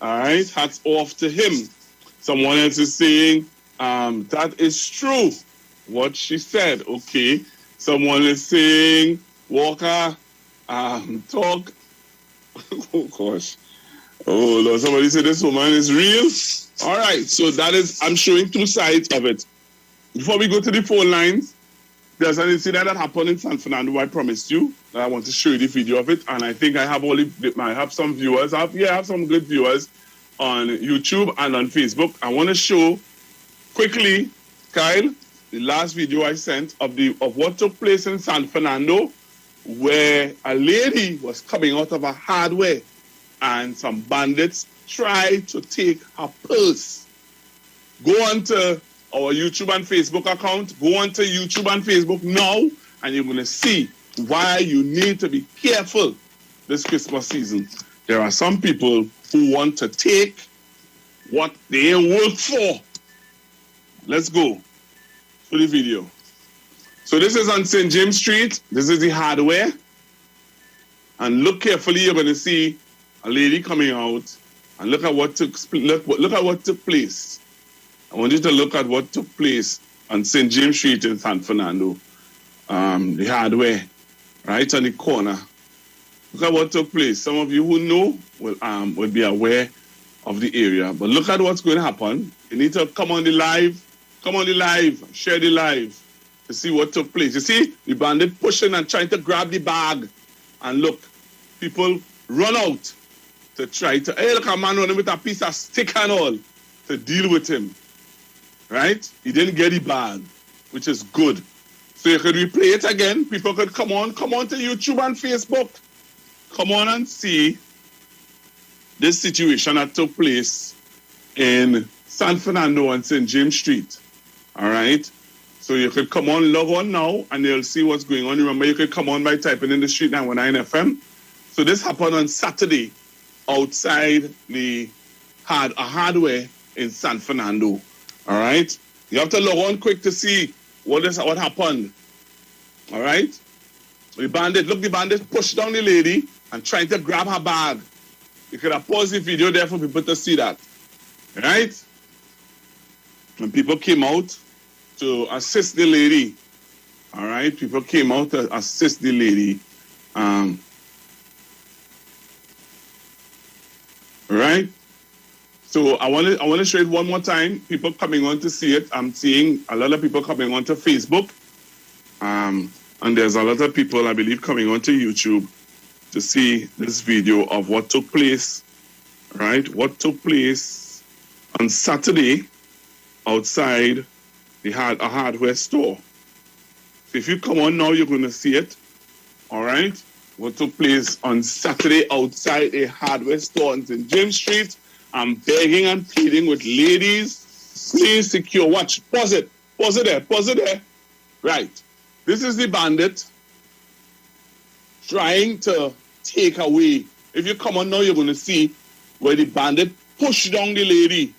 All right, hats off to him. Someone else is saying that is true what she said. Okay. Someone is saying, Walker, talk. Oh, gosh. Oh, Lord, somebody said this woman is real. All right, so that is, I'm showing two sides of it. Before we go to the phone lines, there's an incident that happened in San Fernando, I promised you. I want to show you the video of it, and I think I have some viewers. I have some good viewers on YouTube and on Facebook. I want to show quickly, Kyle, the last video I sent of what took place in San Fernando, where a lady was coming out of a hardware and some bandits tried to take her purse. Go on to our YouTube and Facebook account. Go on to YouTube and Facebook now, and you're going to see why you need to be careful this Christmas season. There are some people who want to take what they work for. Let's go to the video. So this is on St. James Street. This is the hardware. And look carefully, you're going to see a lady coming out. And look at what took place. I want you to look at what took place on St. James Street in San Fernando. The hardware, right on the corner. Look at what took place. Some of you who know will be aware of the area. But look at what's going to happen. You need to come on the live, share the live to see what took place. You see, the bandit pushing and trying to grab the bag. And look, people run out to try to, hey, look, a man running with a piece of stick and all to deal with him. Right? He didn't get the bag, which is good. So you could replay it again. People could come on to YouTube and Facebook. Come on and see this situation that took place in San Fernando and St. James Street. All right? So you could come on, log on now, and you'll see what's going on. Remember, you could come on by typing in the Street 919 FM. So this happened on Saturday outside a hardware in San Fernando. All right? You have to log on quick to see what happened. All right? The bandit pushed down the lady and trying to grab her bag. You could have paused the video there for people to see that. All right? And people came out to assist the lady. All right? People came out to assist the lady. All right? So I want to show it one more time. People coming on to see it. I'm seeing a lot of people coming on to Facebook. And there's a lot of people, I believe, coming on to YouTube. to see this video of what took place, right? What took place on Saturday outside a hardware store. So if you come on now, you're going to see it, all right? What took place on Saturday outside a hardware store on St. James Street. I'm begging and pleading with ladies, please secure. Watch, pause it there. Right. This is the bandit trying to take away. If you come on now, you're going to see where the bandit pushed down the lady.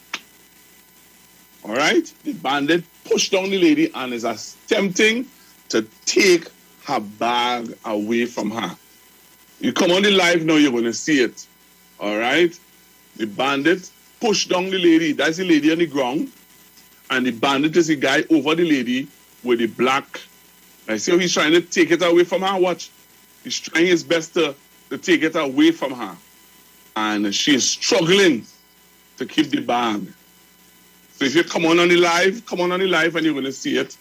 All right? The bandit pushed down the lady and is attempting to take her bag away from her. You come on the live now, you're going to see it. All right? The bandit pushed down the lady. That's the lady on the ground. And the bandit is the guy over the lady with the black. I see how he's trying to take it away from her. Watch. He's trying his best to take it away from her. And she is struggling to keep the bag. So if you come on the live and you're going to see it.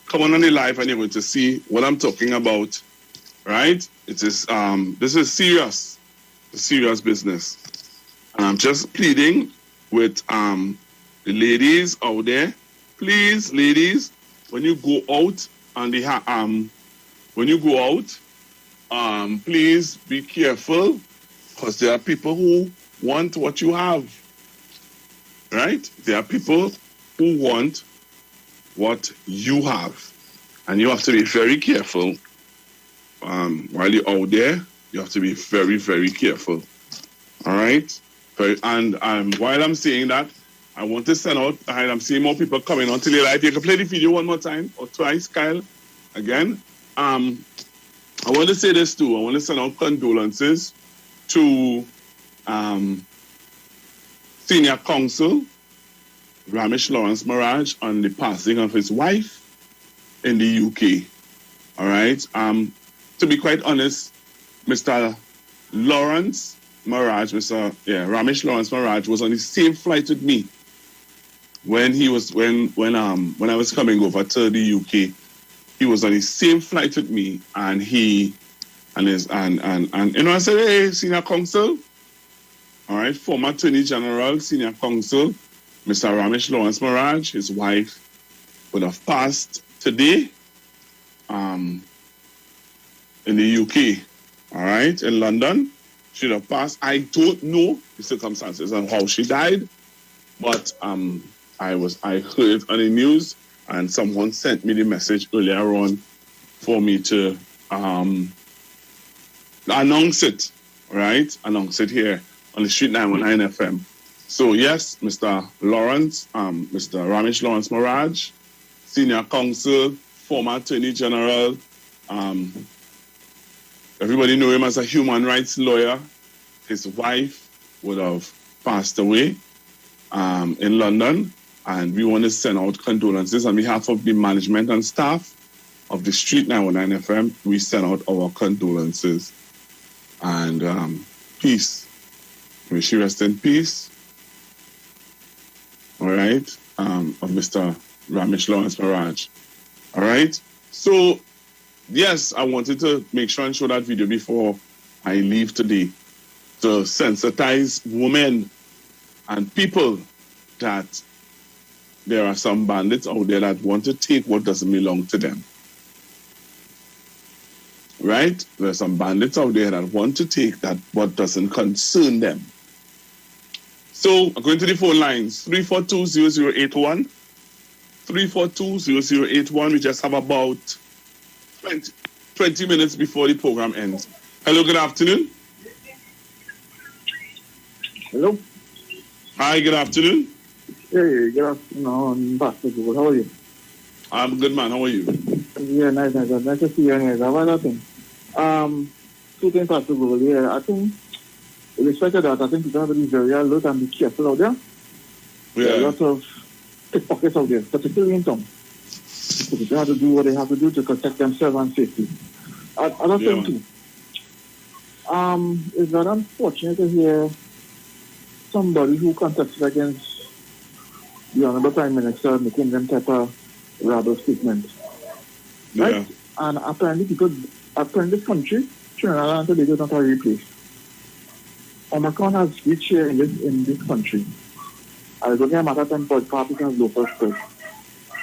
Come on the live and you're going to see what I'm talking about. Right? It is this is serious. Serious business. And I'm just pleading with the ladies out there. Please, ladies, when you go out on the please be careful, because there are people who want what you have. Right? There are people who want what you have. And you have to be very careful. While you're out there, you have to be very, very careful. All right? And while I'm saying that, I want to send out, I'm seeing more people coming on to the live. You can play the video one more time or twice, Kyle, again. I want to say this too. I want to send out condolences to Senior Counsel Ramesh Lawrence Maraj on the passing of his wife in the UK. All right? To be quite honest, Mr. Lawrence Maraj, Ramesh Lawrence Maraj was on the same flight with me when I was coming over to the UK. He was on the same flight with me, and I said, hey, Senior Counsel, all right, former Attorney General, Senior Counsel, Mr. Ramesh Lawrence Maraj, his wife would have passed today, in the UK, all right, in London. She'd have passed. I don't know the circumstances and how she died, but I heard on the news, and someone sent me the message earlier on for me to announce it, right? Announce it here on the Street 919 FM. So yes, Mr. Ramesh Lawrence Maraj, Senior Counsel, former Attorney General. Everybody know him as a human rights lawyer. His wife would have passed away in London, and we want to send out condolences on behalf of the management and staff of the Street 919 FM. We send out our condolences and peace. May she rest in peace. All right, of Mr. Ramesh Lawrence Maraj. All right, so yes, I wanted to make sure and show that video before I leave today to sensitize women and people that there are some bandits out there that want to take what doesn't belong to them. Right? There are some bandits out there that want to take that what doesn't concern them. So, going to the phone lines, 342-0081. 342-0081. We just have about 20 minutes before the program ends. Hello, good afternoon.
Hello.
Hi, good afternoon.
Hey, good afternoon, Pastor Google. How are you?
I'm good, man. How are you?
Yeah, nice. Nice to see you anyways. How about that thing? Two things, Pastor Google. Yeah, I think, with respect to that, I think people have to be very alert and be careful out there.
Yeah.
There are lots of pickpockets out there, particularly in town. So people have to do what they have to do to protect themselves and safety. Another thing, too. It's not unfortunate to hear somebody who contested against the Honorable Prime Minister making them type of rebel statement. Right?
Yeah.
And apparently this country Trinidad and Tobago is not a real place. Omicron has reached here in this country. I was looking at matter of time for Republicans local spread.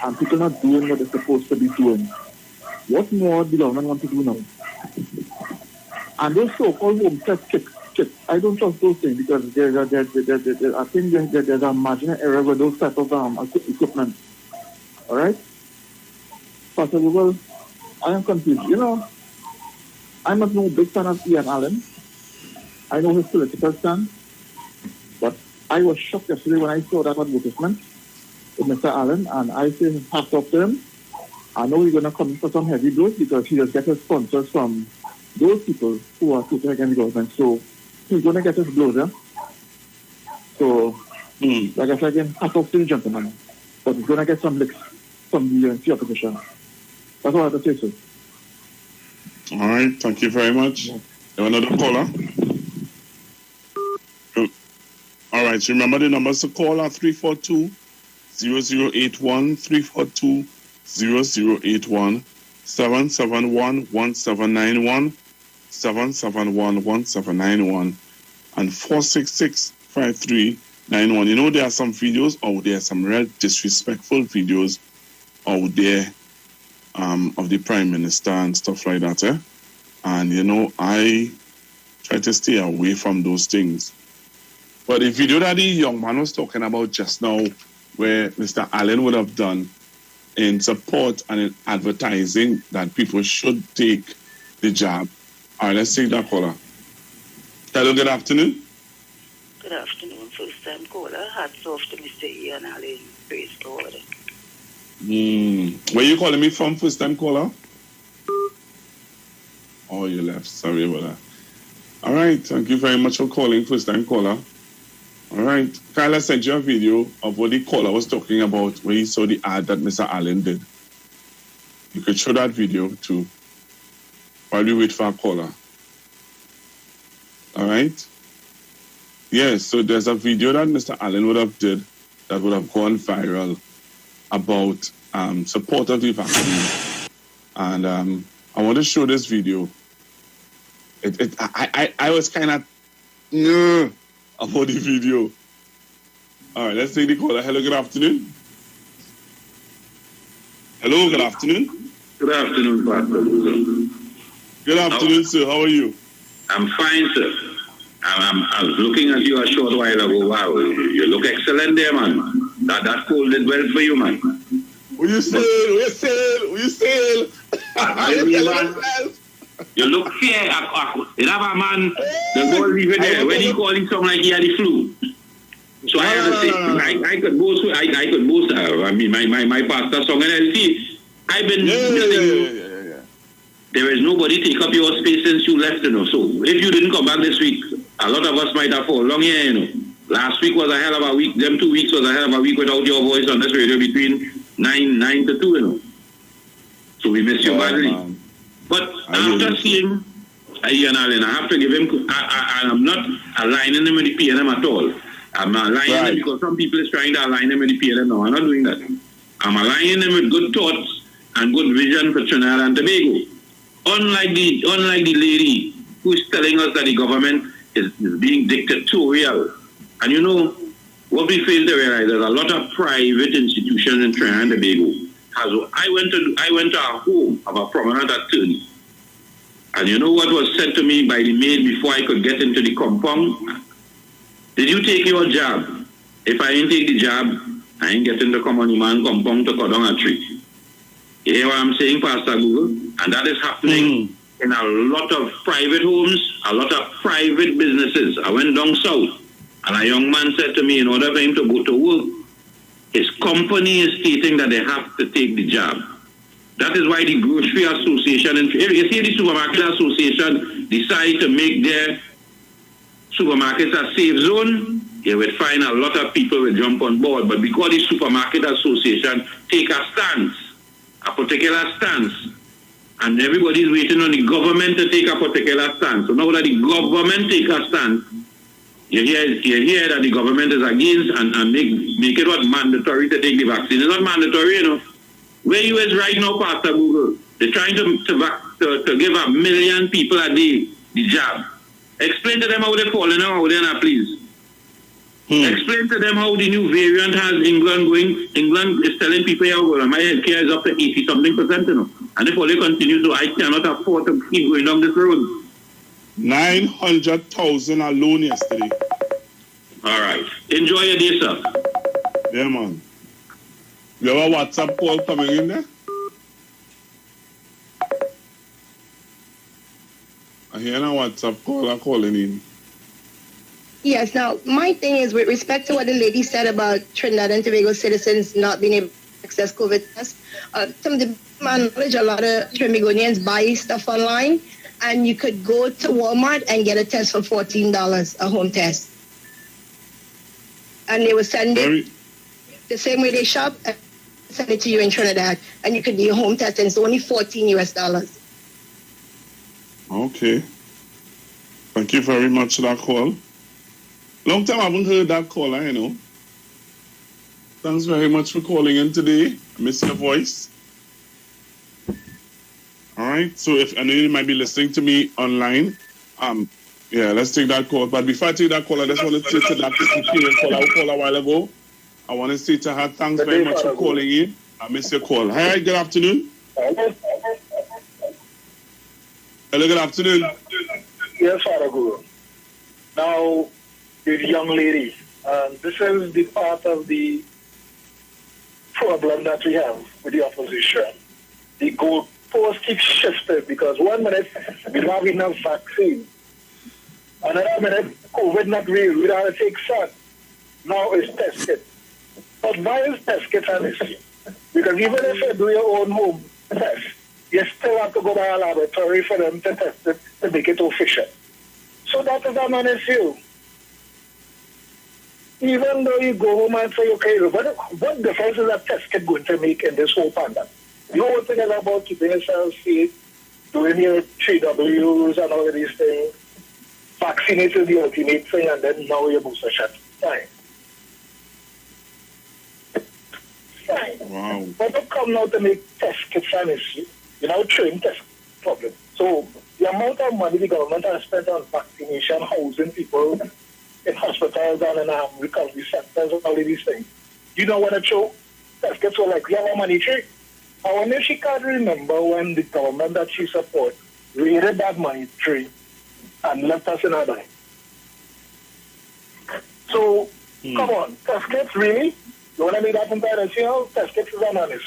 And people not doing what they're supposed to be doing. What more the government want to do now? And those so-called home kits, I don't trust those things because I think there's a marginal error with those type of equipment. All right? Pastor Google, I am confused. You know, I'm not no big fan of Ian Allen. I know his political stand, but I was shocked yesterday when I saw that advertisement with Mr. Allen, and I say hats off to him. I know he's going to come for some heavy blows because he just gets his sponsors from those people who are totally against the government. So he's going to get his blows, yeah? So, like I said again, hats off to the gentleman. But he's going to get some licks from the UNC opposition. That's all I have to say, sir.
All right, thank you very much. You have another caller? All right, so remember the numbers to call are 342-0081, 342-0081, 771-1791, 771-1791, and 466-5391. You know, there are some videos out there, some real disrespectful videos out there of the Prime Minister and stuff like that. And, you know, I try to stay away from those things. But the video that the young man was talking about just now, where Mr. Allen would have done in support and in advertising that people should take the jab. All right, let's take that caller. Hello, good afternoon.
Good afternoon, first time caller. Hats off to Mr. Ian Allen. Praise God.
Where you calling me from, first time caller? Oh, you left. Sorry about that. All right, thank you very much for calling, first time caller. All right, Kyla sent you a video of what the caller was talking about when he saw the ad that Mr. Allen did. You could show that video too while we wait for a caller. All right? Yes, so there's a video that Mr. Allen would have did that would have gone viral about support of the vaccine. And I want to show this video. I was kind of about the video. All right, let's take the caller. Hello, good afternoon. Hello, good afternoon.
Good afternoon, Pastor.
Good afternoon, sir. How are you?
I'm fine, sir. I was looking at you a short while ago. Wow, you look excellent there, man. That cold did well for you, man.
Will you sail?
You look fair. You have a man, the goal even there. When he called him something like he had the flu. So I have to say, I could boast. I could boast. I mean, my pastor song and LT. I've been missing. There is nobody take up your space since you left, you know. So if you didn't come back this week, a lot of us might have fallen long here, you know. Last week was a hell of a week. Them 2 weeks was a hell of a week without your voice on this radio between 9 to 2, you know. So we miss you badly. But after seeing Ian Allen, I have to give him, I'm not aligning him with the PNM at all. I'm aligning him because some people is trying to align him with the PNM. No, I'm not doing that. I'm aligning him with good thoughts and good vision for Trinidad and Tobago. Unlike the lady who is telling us that the government is being dictatorial. And you know, what we fail to realize, there's a lot of private institutions in Trinidad and Tobago. I went to a home of a prominent attorney. And you know what was said to me by the maid before I could get into the compound? Did you take your job? If I ain't take the job, I ain't getting to come on the man compound to cut down a tree. You hear what I'm saying, Pastor Google? And that is happening in a lot of private homes, a lot of private businesses. I went down south, and a young man said to me, in order for him to go to work, his company is stating that they have to take the job. That is why the Grocery Association, if you see the Supermarket Association decide to make their supermarkets a safe zone, you will find a lot of people will jump on board. But because the Supermarket Association take a stance, a particular stance, and everybody is waiting on the government to take a particular stance. So now that the government take a stance, you hear that the government is against and make it what mandatory to take the vaccine. It's not mandatory, you know. Where you is right now, Pastor Google, they're trying to to give 1 million people a day the jab. Explain to them how they're falling out there now, please. Explain to them how the new variant has England going. England is telling people, my healthcare is up to 80-something%, you know. And if all they continue to, I cannot afford to keep going down this road.
900,000 alone yesterday.
All right. Enjoy your day, sir.
Yeah, man. You have a WhatsApp call coming in there? I hear a WhatsApp call calling in.
Yes, now, my thing is with respect to what the lady said about Trinidad and Tobago citizens not being able to access COVID tests, some of my knowledge, a lot of Trinbagonians buy stuff online, and you could go to Walmart and get a test for $14, a home test. And they will send it the same way they shop, and send it to you in Trinidad, and you could do your home test, and it's only $14.
Okay. Thank you very much for that call. Long time I haven't heard that caller, you know. Thanks very much for calling in today. I miss your voice. All right. So if I know you might be listening to me online, let's take that call. But before I take that call, I just want to say to that call I called a while ago. I want to say to her, thanks very much for calling in. I miss your call. Hi, good afternoon. Hello, good afternoon.
Yes, Father Guru. Now, the young lady, this is the part of the problem that we have with the opposition. The goalpost keeps shifting because 1 minute we don't have enough vaccine. Another minute, COVID not real, we don't take sun. Now it's test kit. But why is test kit an issue? Because even if you do your own home test, you still have to go by a laboratory for them to test it to make it official. So that is a non-issue. Even though you go home and say, okay, what difference is that test kit going to make in this whole pandemic? The whole thing is about keeping yourself safe, doing your 3Ws and all of these things. Vaccinate is the ultimate thing, and then now your booster shot. Fine.
Wow.
But don't come now to make test kits an issue. You know, train test problem. So the amount of money the government has spent on vaccination, housing people in hospitals and in recovery centers and all of these things. You know what a show test kits were like, we have a money tree. I wonder if she can't remember when the government that she supports raided that money tree and left us in our life. So, come on, test kits, really? You want to make that entire issue? Test kits is honest.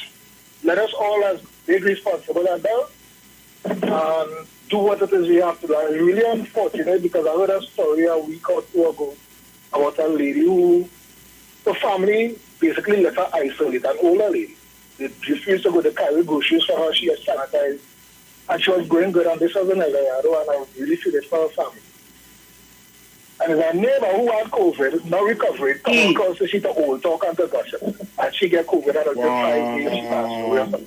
Let us all, as big responsible adults, do what it is we have to do. I'm really unfortunate because I heard a story a week or two ago about a lady who, the family basically let her isolate, an older lady. They refused to go to carry groceries for her. She was sanitized. And she was going good, and this was in Iwer, and I was really feeling for her family. And there's a neighbor who had COVID, now recovering, come across the sheet of old talk and to gossip. And she get COVID, and after 5 days, she passed away.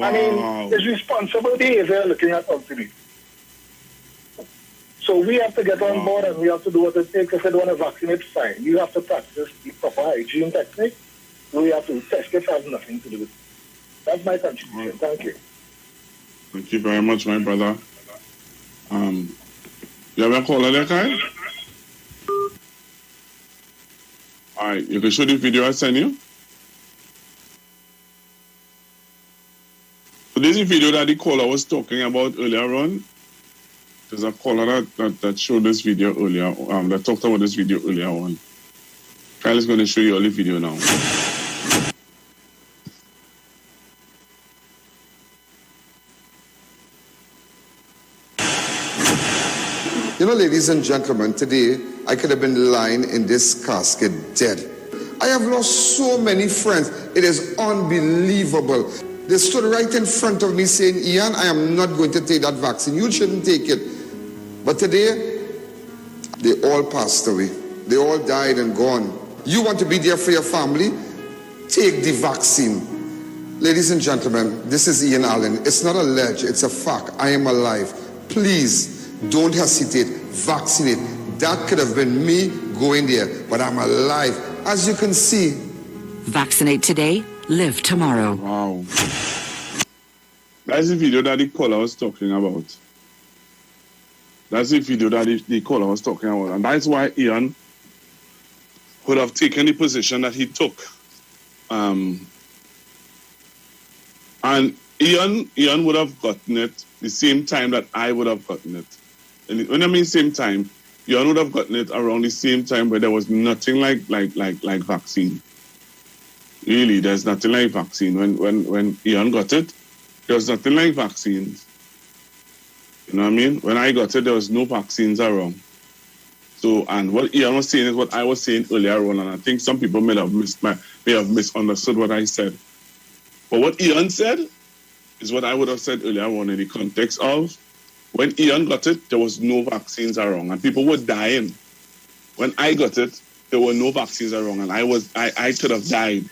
I mean, it's responsible behavior looking at ultimately. So we have to get on board, and we have to do what it takes. If you don't want to vaccinate, fine. You have to practice the proper hygiene technique. We have to test it, has nothing to do with it. That's my contribution. Thank you.
Thank you very much, my brother. You have a caller there, Kyle? All right, you can show the video I sent you. So this is the video that the caller was talking about earlier on. There's a caller that showed this video earlier, that talked about this video earlier on. Kyle is going to show you all the video now.
You know, ladies and gentlemen, today I could have been lying in this casket dead. I have lost so many friends. It is unbelievable. They stood right in front of me saying, Ian, I am not going to take that vaccine. You shouldn't take it. But today, they all passed away. They all died and gone. You want to be there for your family? Take the vaccine. Ladies and gentlemen, this is Ian Allen. It's not a ledge, it's a fact. I am alive. Please, don't hesitate. Vaccinate. That could have been me going there, but I'm alive. As you can see.
Vaccinate today, live tomorrow.
Wow. That's the video that the caller was talking about. That's the video that the caller was talking about. And that's why Ian would have taken the position that he took. And Ian would have gotten it the same time that I would have gotten it. And when I mean same time, Ian would have gotten it around the same time where there was nothing like vaccine. Really, there's nothing like vaccine. When Ian got it, there was nothing like vaccines. You know what I mean? When I got it, there was no vaccines around. So, and what Ian was saying is what I was saying earlier on, and I think some people may have misunderstood what I said. But what Ian said is what I would have said earlier on in the context of when Ian got it, there was no vaccines around, and people were dying. When I got it, there were no vaccines around, and I could have died.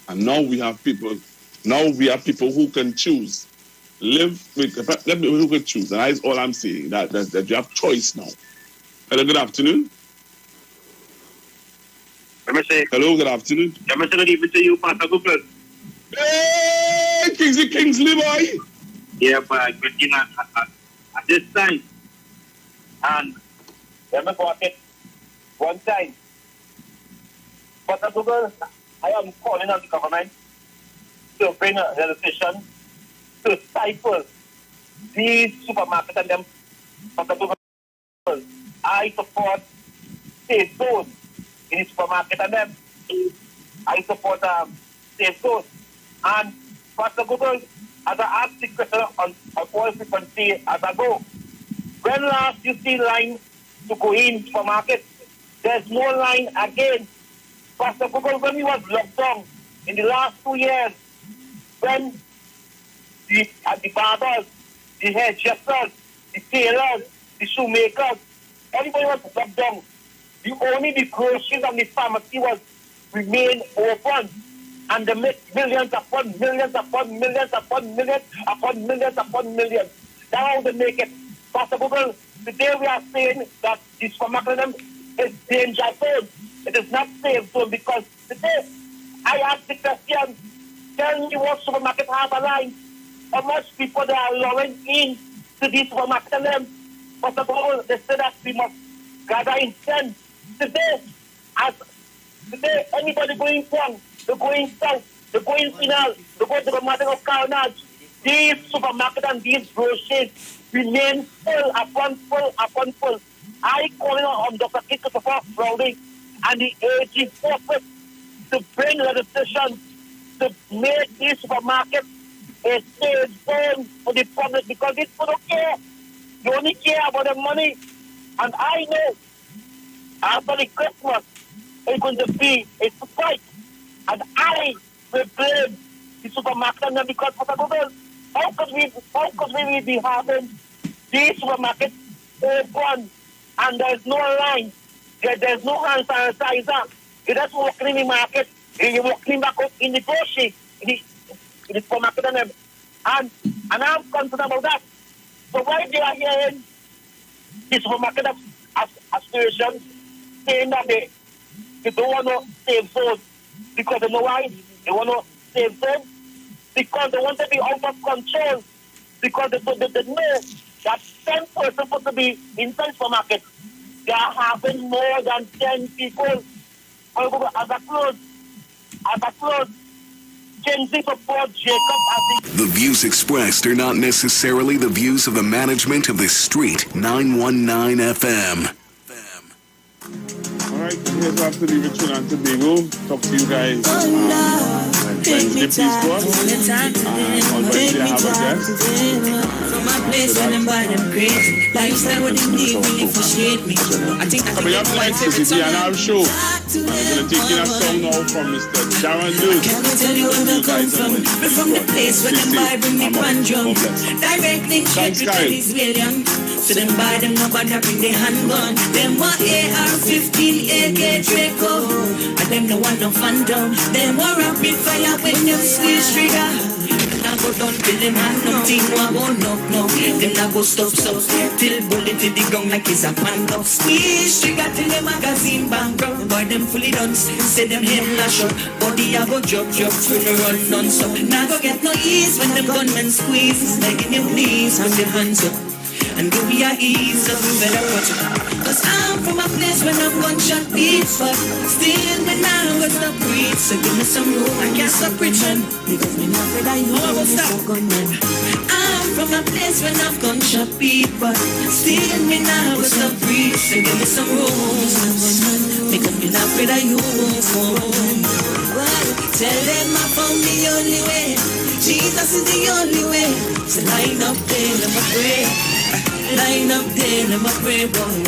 And now we have people. Now we have people who can choose, live with people who can choose. And that's all I'm saying. That you have choice now. Hello, good afternoon.
Let me say.
Hello, good afternoon.
Let me say good evening to you, Pastor Google.
Hey, Kingsley boy.
Yeah, but good thing at this time. And let me go it one time. Pastor Google, I am calling on the government to bring a legislation to stifle these supermarkets and them. I support safe zones in the supermarket and them. I support safe zones. And Pastor Google, as I asked the question on all frequency as I go, when last you see line to go in supermarket, there's no line again. Pastor Google, when we was locked down in the last 2 years, when the barbers, the hairdressers, the tailors, the shoemakers, everybody was locked down. Only the groceries and the pharmacy was remain open. And they make millions upon millions upon millions upon millions upon millions upon millions. That's how they make it. Pastor Google, today we are saying that this supermarket is danger zone. It is not safe zone because today I asked the question, tell me what supermarket have a line. How much people they are allowing in to this supermarket and them. Pastor Google, they say that we must gather in 10. Today, anybody going from, they're going south, they're going final, they're going to the matter of carnage. These supermarkets and these groceries remain full upon full upon full. I call on Dr. Christopher Rowley and the AG forces to bring legislation to make these supermarkets a safe zone for the public because these people don't care. They only care about the money. And I know after the Christmas, it's going to be a strike. And I will blame the supermarket because how could we be having these supermarkets open and there's no line, there's no hand sanitizer. You're just walking in the market and you're walking back up in the grocery, in the supermarket and I'm concerned about that. So why they are hearing the supermarket association saying that they don't want to save zone because they know why they want to save zone because they want to be out of control because they know that 10 persons supposed to be inside the supermarket. They are having more than 10 people. As a close, Kenzie support Jacob.
The views expressed are not necessarily the views of the management of the Street 919 FM.
Alright, here's after the Richmond and Tobago. Talk to you guys Wednesday, please, boss. On Wednesday, I have a guest.
From my place and them by them great. Lifestyle what they need me, frustrate me. I think I
coming up next is the DNR show. I'm going to take in a song now from Mr. Darren Lewis.
Can't tell you where I come from. We're from the place where them buy bring me one drum. Directly straight to this William. So them buy them no bother bring the handgun. Them want AR-15 AK Draco. And them no want no phantom. Them want rapid fire when them squeeze trigger. I go down till them hand nothing I go knock. Then I go stop. Till bullet to the gong like it's a pan up. Squeeze, trigger till the magazine bankrupt. Boy, them fully done, say them head lash up. Body I go drop, funeral non-stop. Now go get no ease when them gunmen squeeze. Begging you please, put your hands up. And give me a ease, so we better watch it. Cause I'm from a place where I'm gunshot beats. But still me now with the breed. So give me some room, I can't stop preaching. Because me not afraid I know I will stop gunman. I'm from a place where I'm gunshot beat. But still me now with the breed. So give me some room. Because me not afraid I know. Tell them I found the only way. Jesus is the only way. So line up there, let me pray. Line up there, let me pray, boy.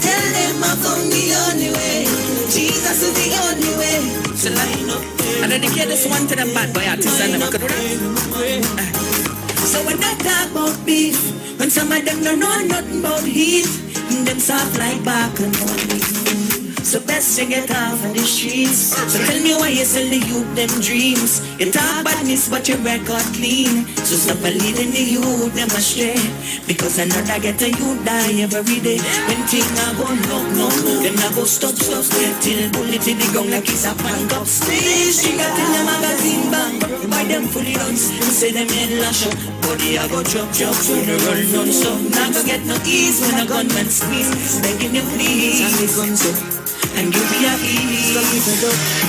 Tell them I found the only way. Jesus is the only way. So line up there. I dedicate this one to them bad boy artists and them I could rap. So when I talk about beef, when some of them don't know nothing about heat, them soft like back and forth. So best you get off of the streets. So tell me why you sell the youth them dreams. You talk badness but your record clean. So stop leading the youth them astray. Because another get a youth die every day. When things are go knock, them not go stop. Till bullet in the gun like it's a punk up. Stage she got in the magazine bang. Buy them fully guns, say them head lash up. Body I go drop, funeral non-stop. Now go get no ease when a gunman squeeze. Begging you please, and the guns up. And give me a ease.